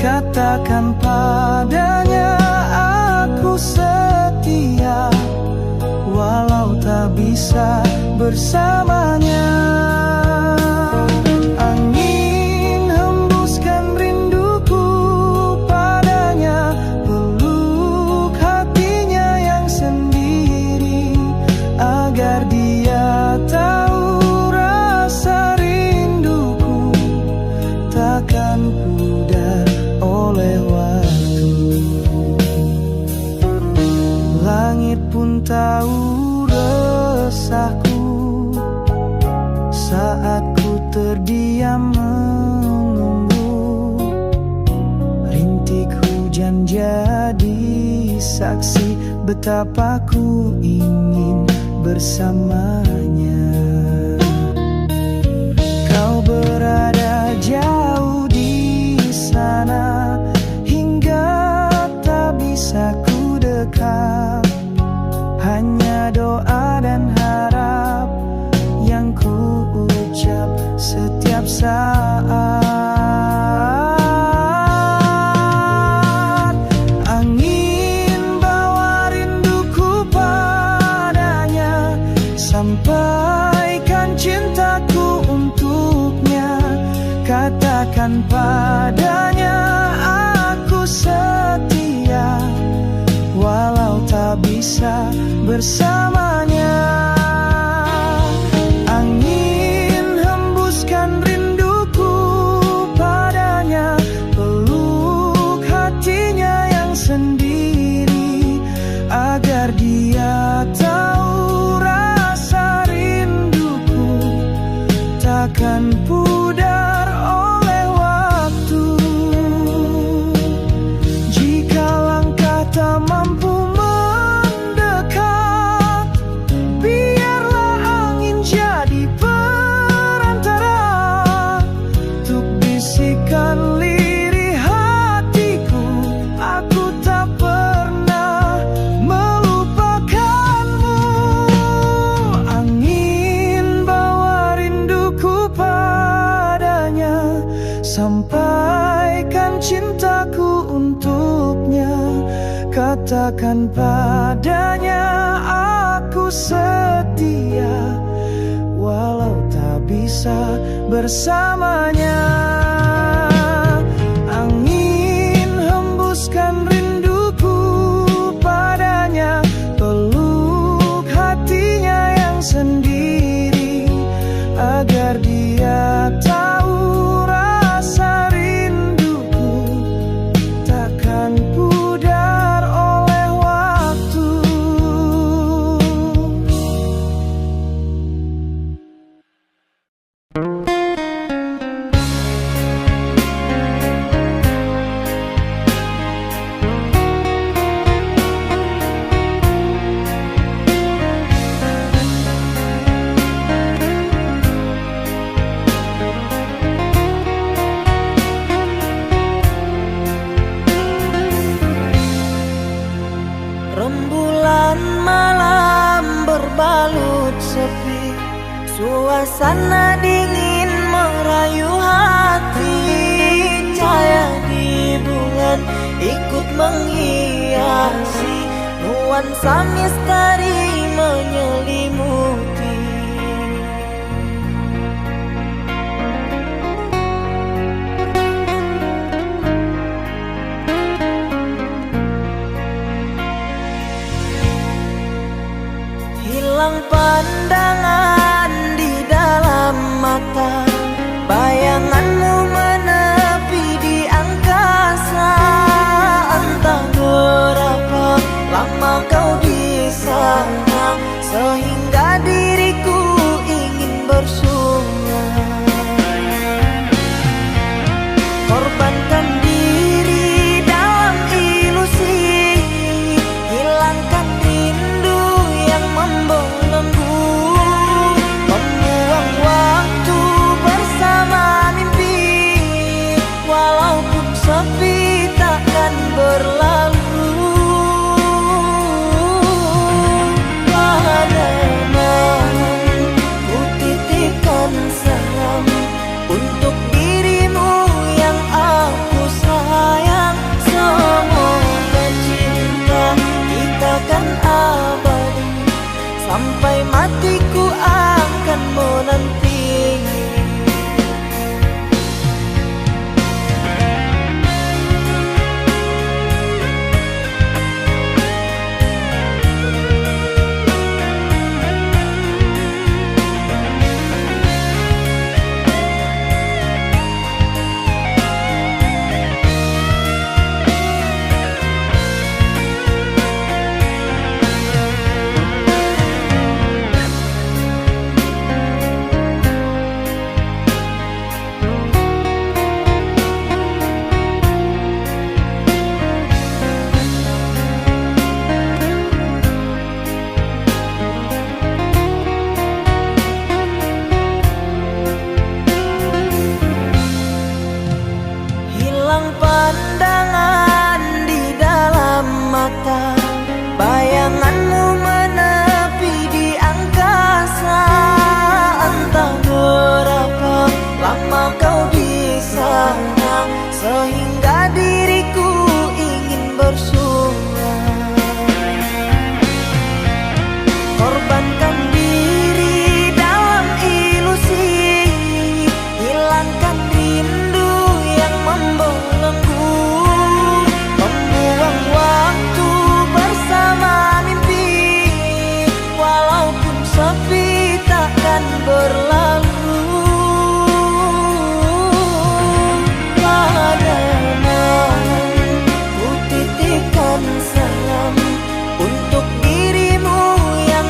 Katakan padanya aku setia, walau tak bisa bersamanya. Angin hembuskan rinduku padanya, peluk hatinya yang sendiri, agar dia tahu rasa rinduku takkan pudar oleh waktu. Langit pun tahu resahku saat ku terdiam menunggu. Rintik hujan jadi saksi betapa ku ingin bersamanya. Kau berada jauh di sana, hingga tak bisa ku dekat. Hanya doa dan harap yang ku ucap setiap saat. Angin bawa rinduku padanya, sampaikan cintaku untuknya. Katakan padanya aku setia, walau tak bisa bersamanya. Angin hembuskan rinduku padanya, peluk hatinya yang sendiri, agar dia tahu rasa rinduku takkan pudar oleh waktu. Jika langkah tak mampu mendekat, biarlah angin jadi perantara, untuk bisikan lirih hatiku. Aku tak pernah melupakanmu. Angin bawa rinduku padanya, sampaikan cintaku untuknya. Katakan padanya aku setia, walau tak bisa bersamanya. Angin hembuskan rinduku padanya, peluk hatinya yang sendiri, agar dia tahu rasa rinduku takkan pudar oleh waktu. Hujan malam berbalut sepi, suasana dingin merayu hati. Cahaya di bulan ikut menghiasi, nuansa misteri menyelimuti. Hilang pandangan di dalam mata, bayanganmu menepi di angkasa. Entah berapa lama kau di sana, sehingga diriku ingin bersungai. Korbankan diri dalam ilusi, hilangkan rindu yang membelenggu. Membuang waktu bersama mimpi, walaupun sepi takkan berlalu. Pada malam ku titipkan salam untuk dirimu yang aku sayang. Semoga cinta kita kan abadi, sampai matiku akan menanti. Hilang pandangan di dalam mata, bayanganmu menepi di angkasa. Entah berapa lama kau di sana, sehingga diriku ingin bersungai. Korbankan diri dalam ilusi, hilangkan rindu yang membelenggu. Membuang waktu bersama mimpi, walaupun sepi takkan berlalu. Pada malam ku titipkan salam untuk dirimu yang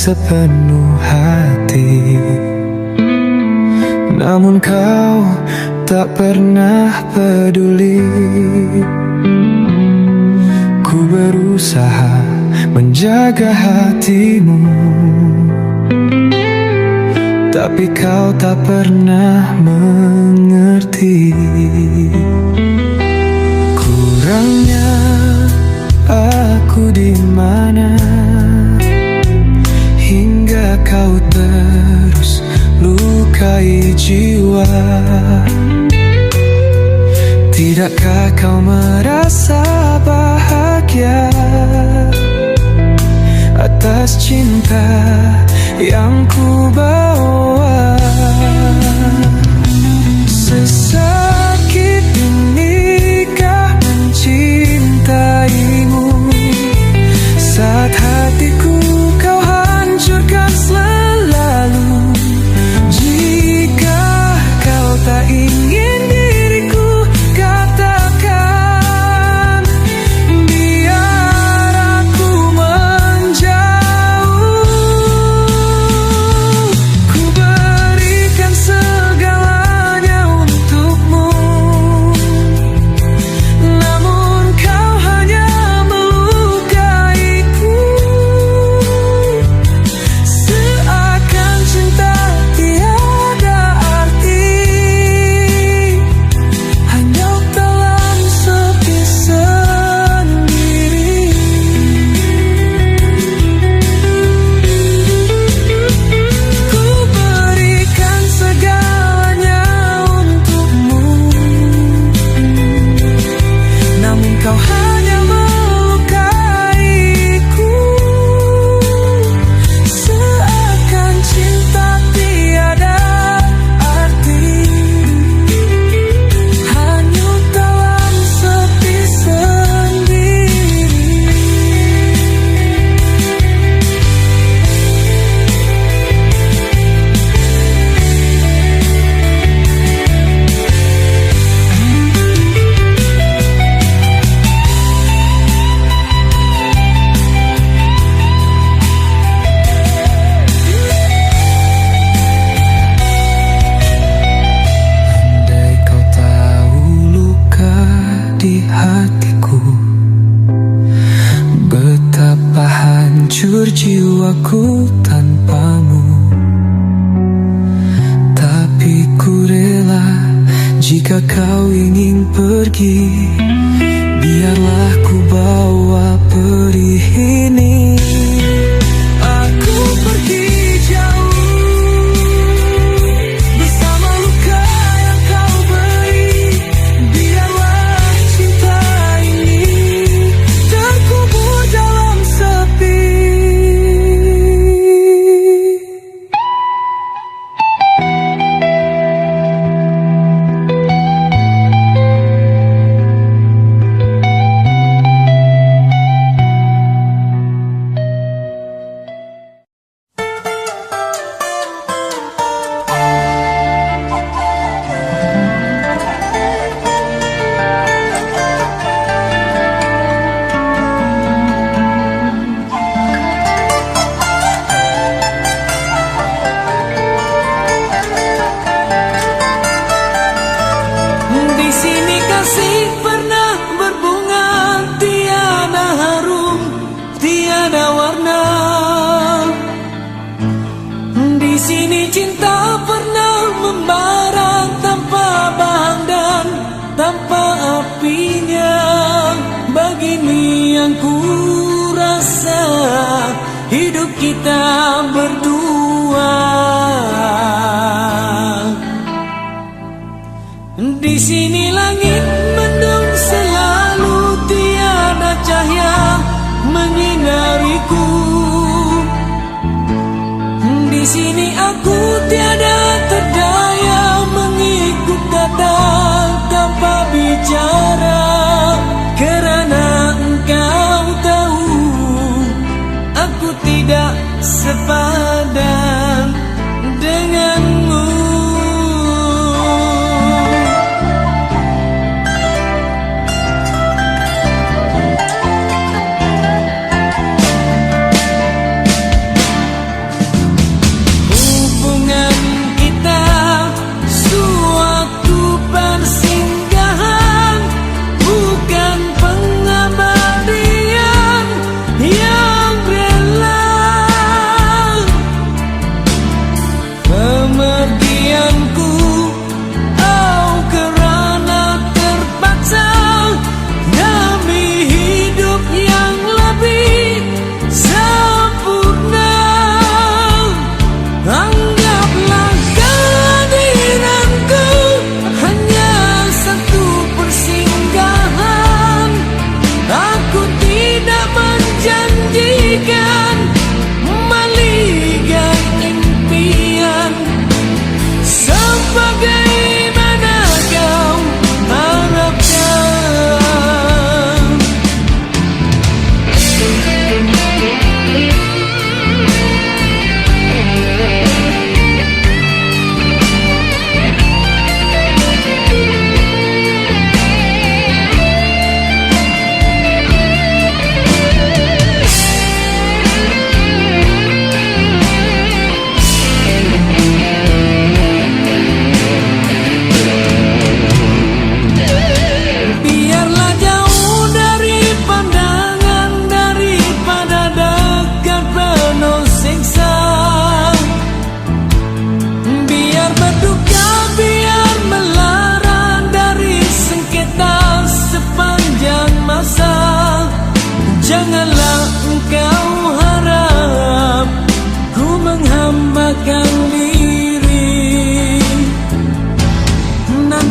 sepenuh hati, namun kau tak pernah peduli. Ku berusaha menjaga hatimu, tapi kau tak pernah mengerti. Kurangnya aku di mana hingga kau terus lukai jiwa? Tidakkah kau merasa bahagia atas cinta yang ku bawa? Sesakit inikah mencintaimu saat hatiku kau hancurkan selalu? Jika kau tak ingin diriku, katakan biar aku menjauh. Ku berikan segalanya untukmu, namun kau hanya melukaiku. Seakan cinta tiada arti, hanya dalam sepi sendiri. Ku berikan segalanya untukmu, namun kau hanya melukaiku. Seakan cinta tiada arti, hanya dalam sepi sendiri. Andai kau tahu luka di hatiku, betapa hancur jiwaku tanpamu. Tapi ku rela jika kau ingin pergi, biarlah ku bawa perih ini. Aku pergi jauh bersama luka yang kau beri. Biarlah cinta ini terkubur dalam sepi. Di sini kasih pernah berbunga, tiada harum, tiada warna. Di sini cinta pernah membara tanpa bahan dan tanpa apinya. Begini yang ku rasa hidup kita berdua. Di sini langit mendung selalu, tiada cahaya menyinariku. Di sini aku tiada terdaya mengikut kata tanpa bicara, kerana engkau tahu aku tidak sepadan denganmu.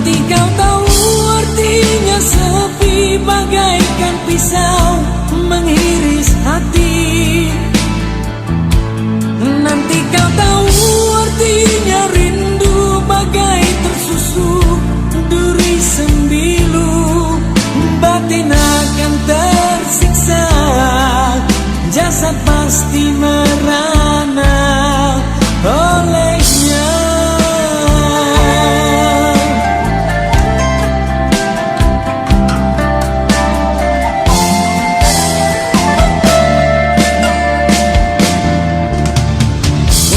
Nanti kau tahu artinya sepi bagaikan pisau mengiris hati. Nanti kau tahu artinya rindu bagai tersusuk duri sembilu. Batin akan tersiksa, jasad pasti merana olehnya.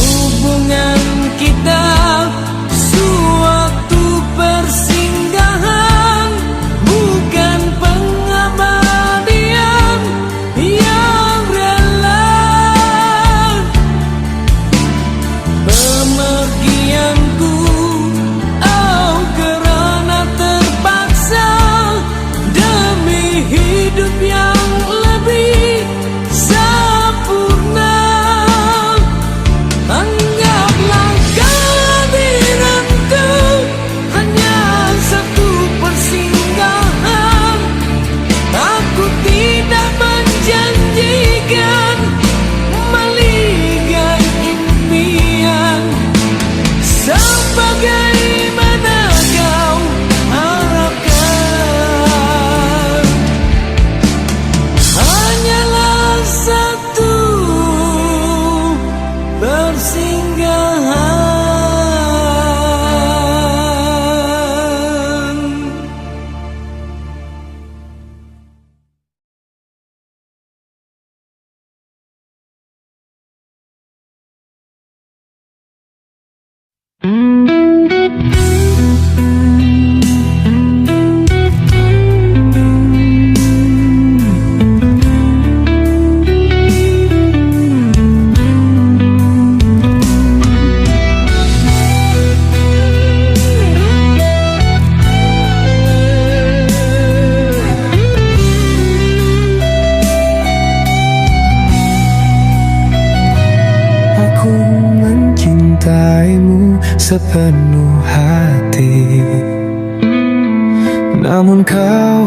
Hubungan kita suatu persinggahan, bukan pengabadian yang rela. Pemergianku, oh kerana terpaksa demi hidup yang lebih sempurna. Anggaplah kehadiranku hanya satu persinggahan. Aku tidak menjanjikan melihat impian. Sebagaimana kau harapkan, hanyalah satu persinggahan. Aku mencintaimu sepenuh hati, namun kau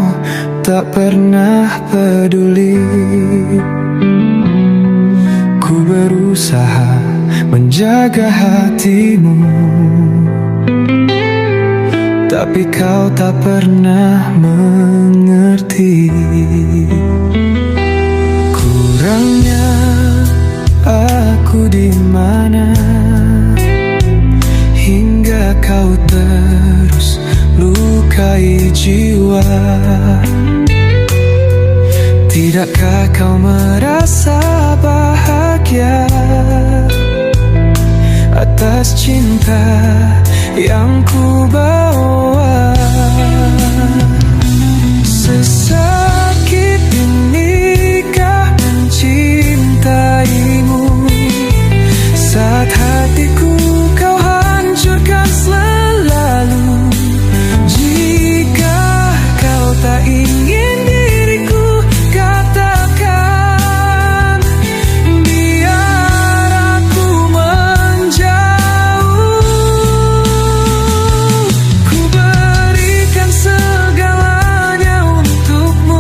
tak pernah peduli. Ku berusaha menjaga hatimu, tapi kau tak pernah mengerti. Kurangnya aku di mana hingga kau terus lukai jiwa? Tidakkah kau merasa bahagia atas cinta yang ku bawa? Sesakit inikah mencintaimu saat hatiku kau hancurkan selalu? Jika kau tak ingin diriku, katakan biar aku menjauh. Ku berikan segalanya untukmu.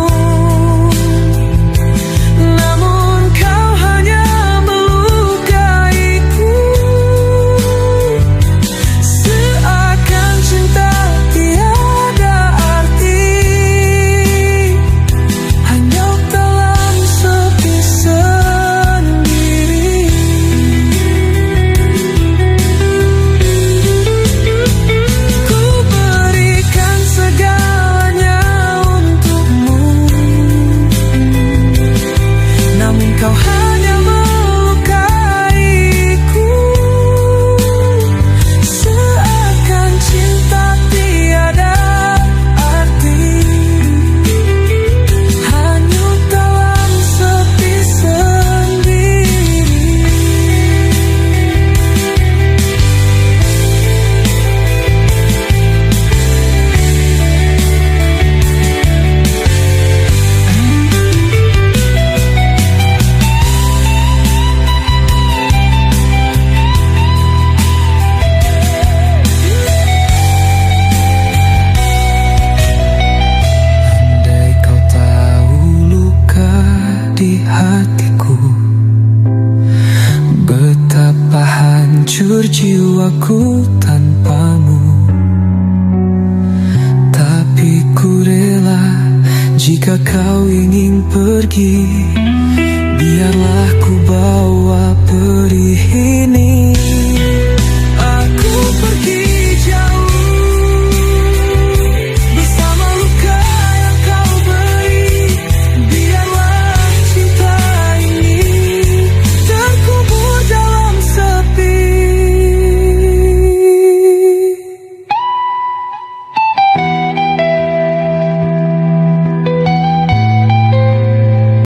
jiwaku tanpamu. Tapi ku rela jika kau ingin pergi. Biarlah ku bawa perih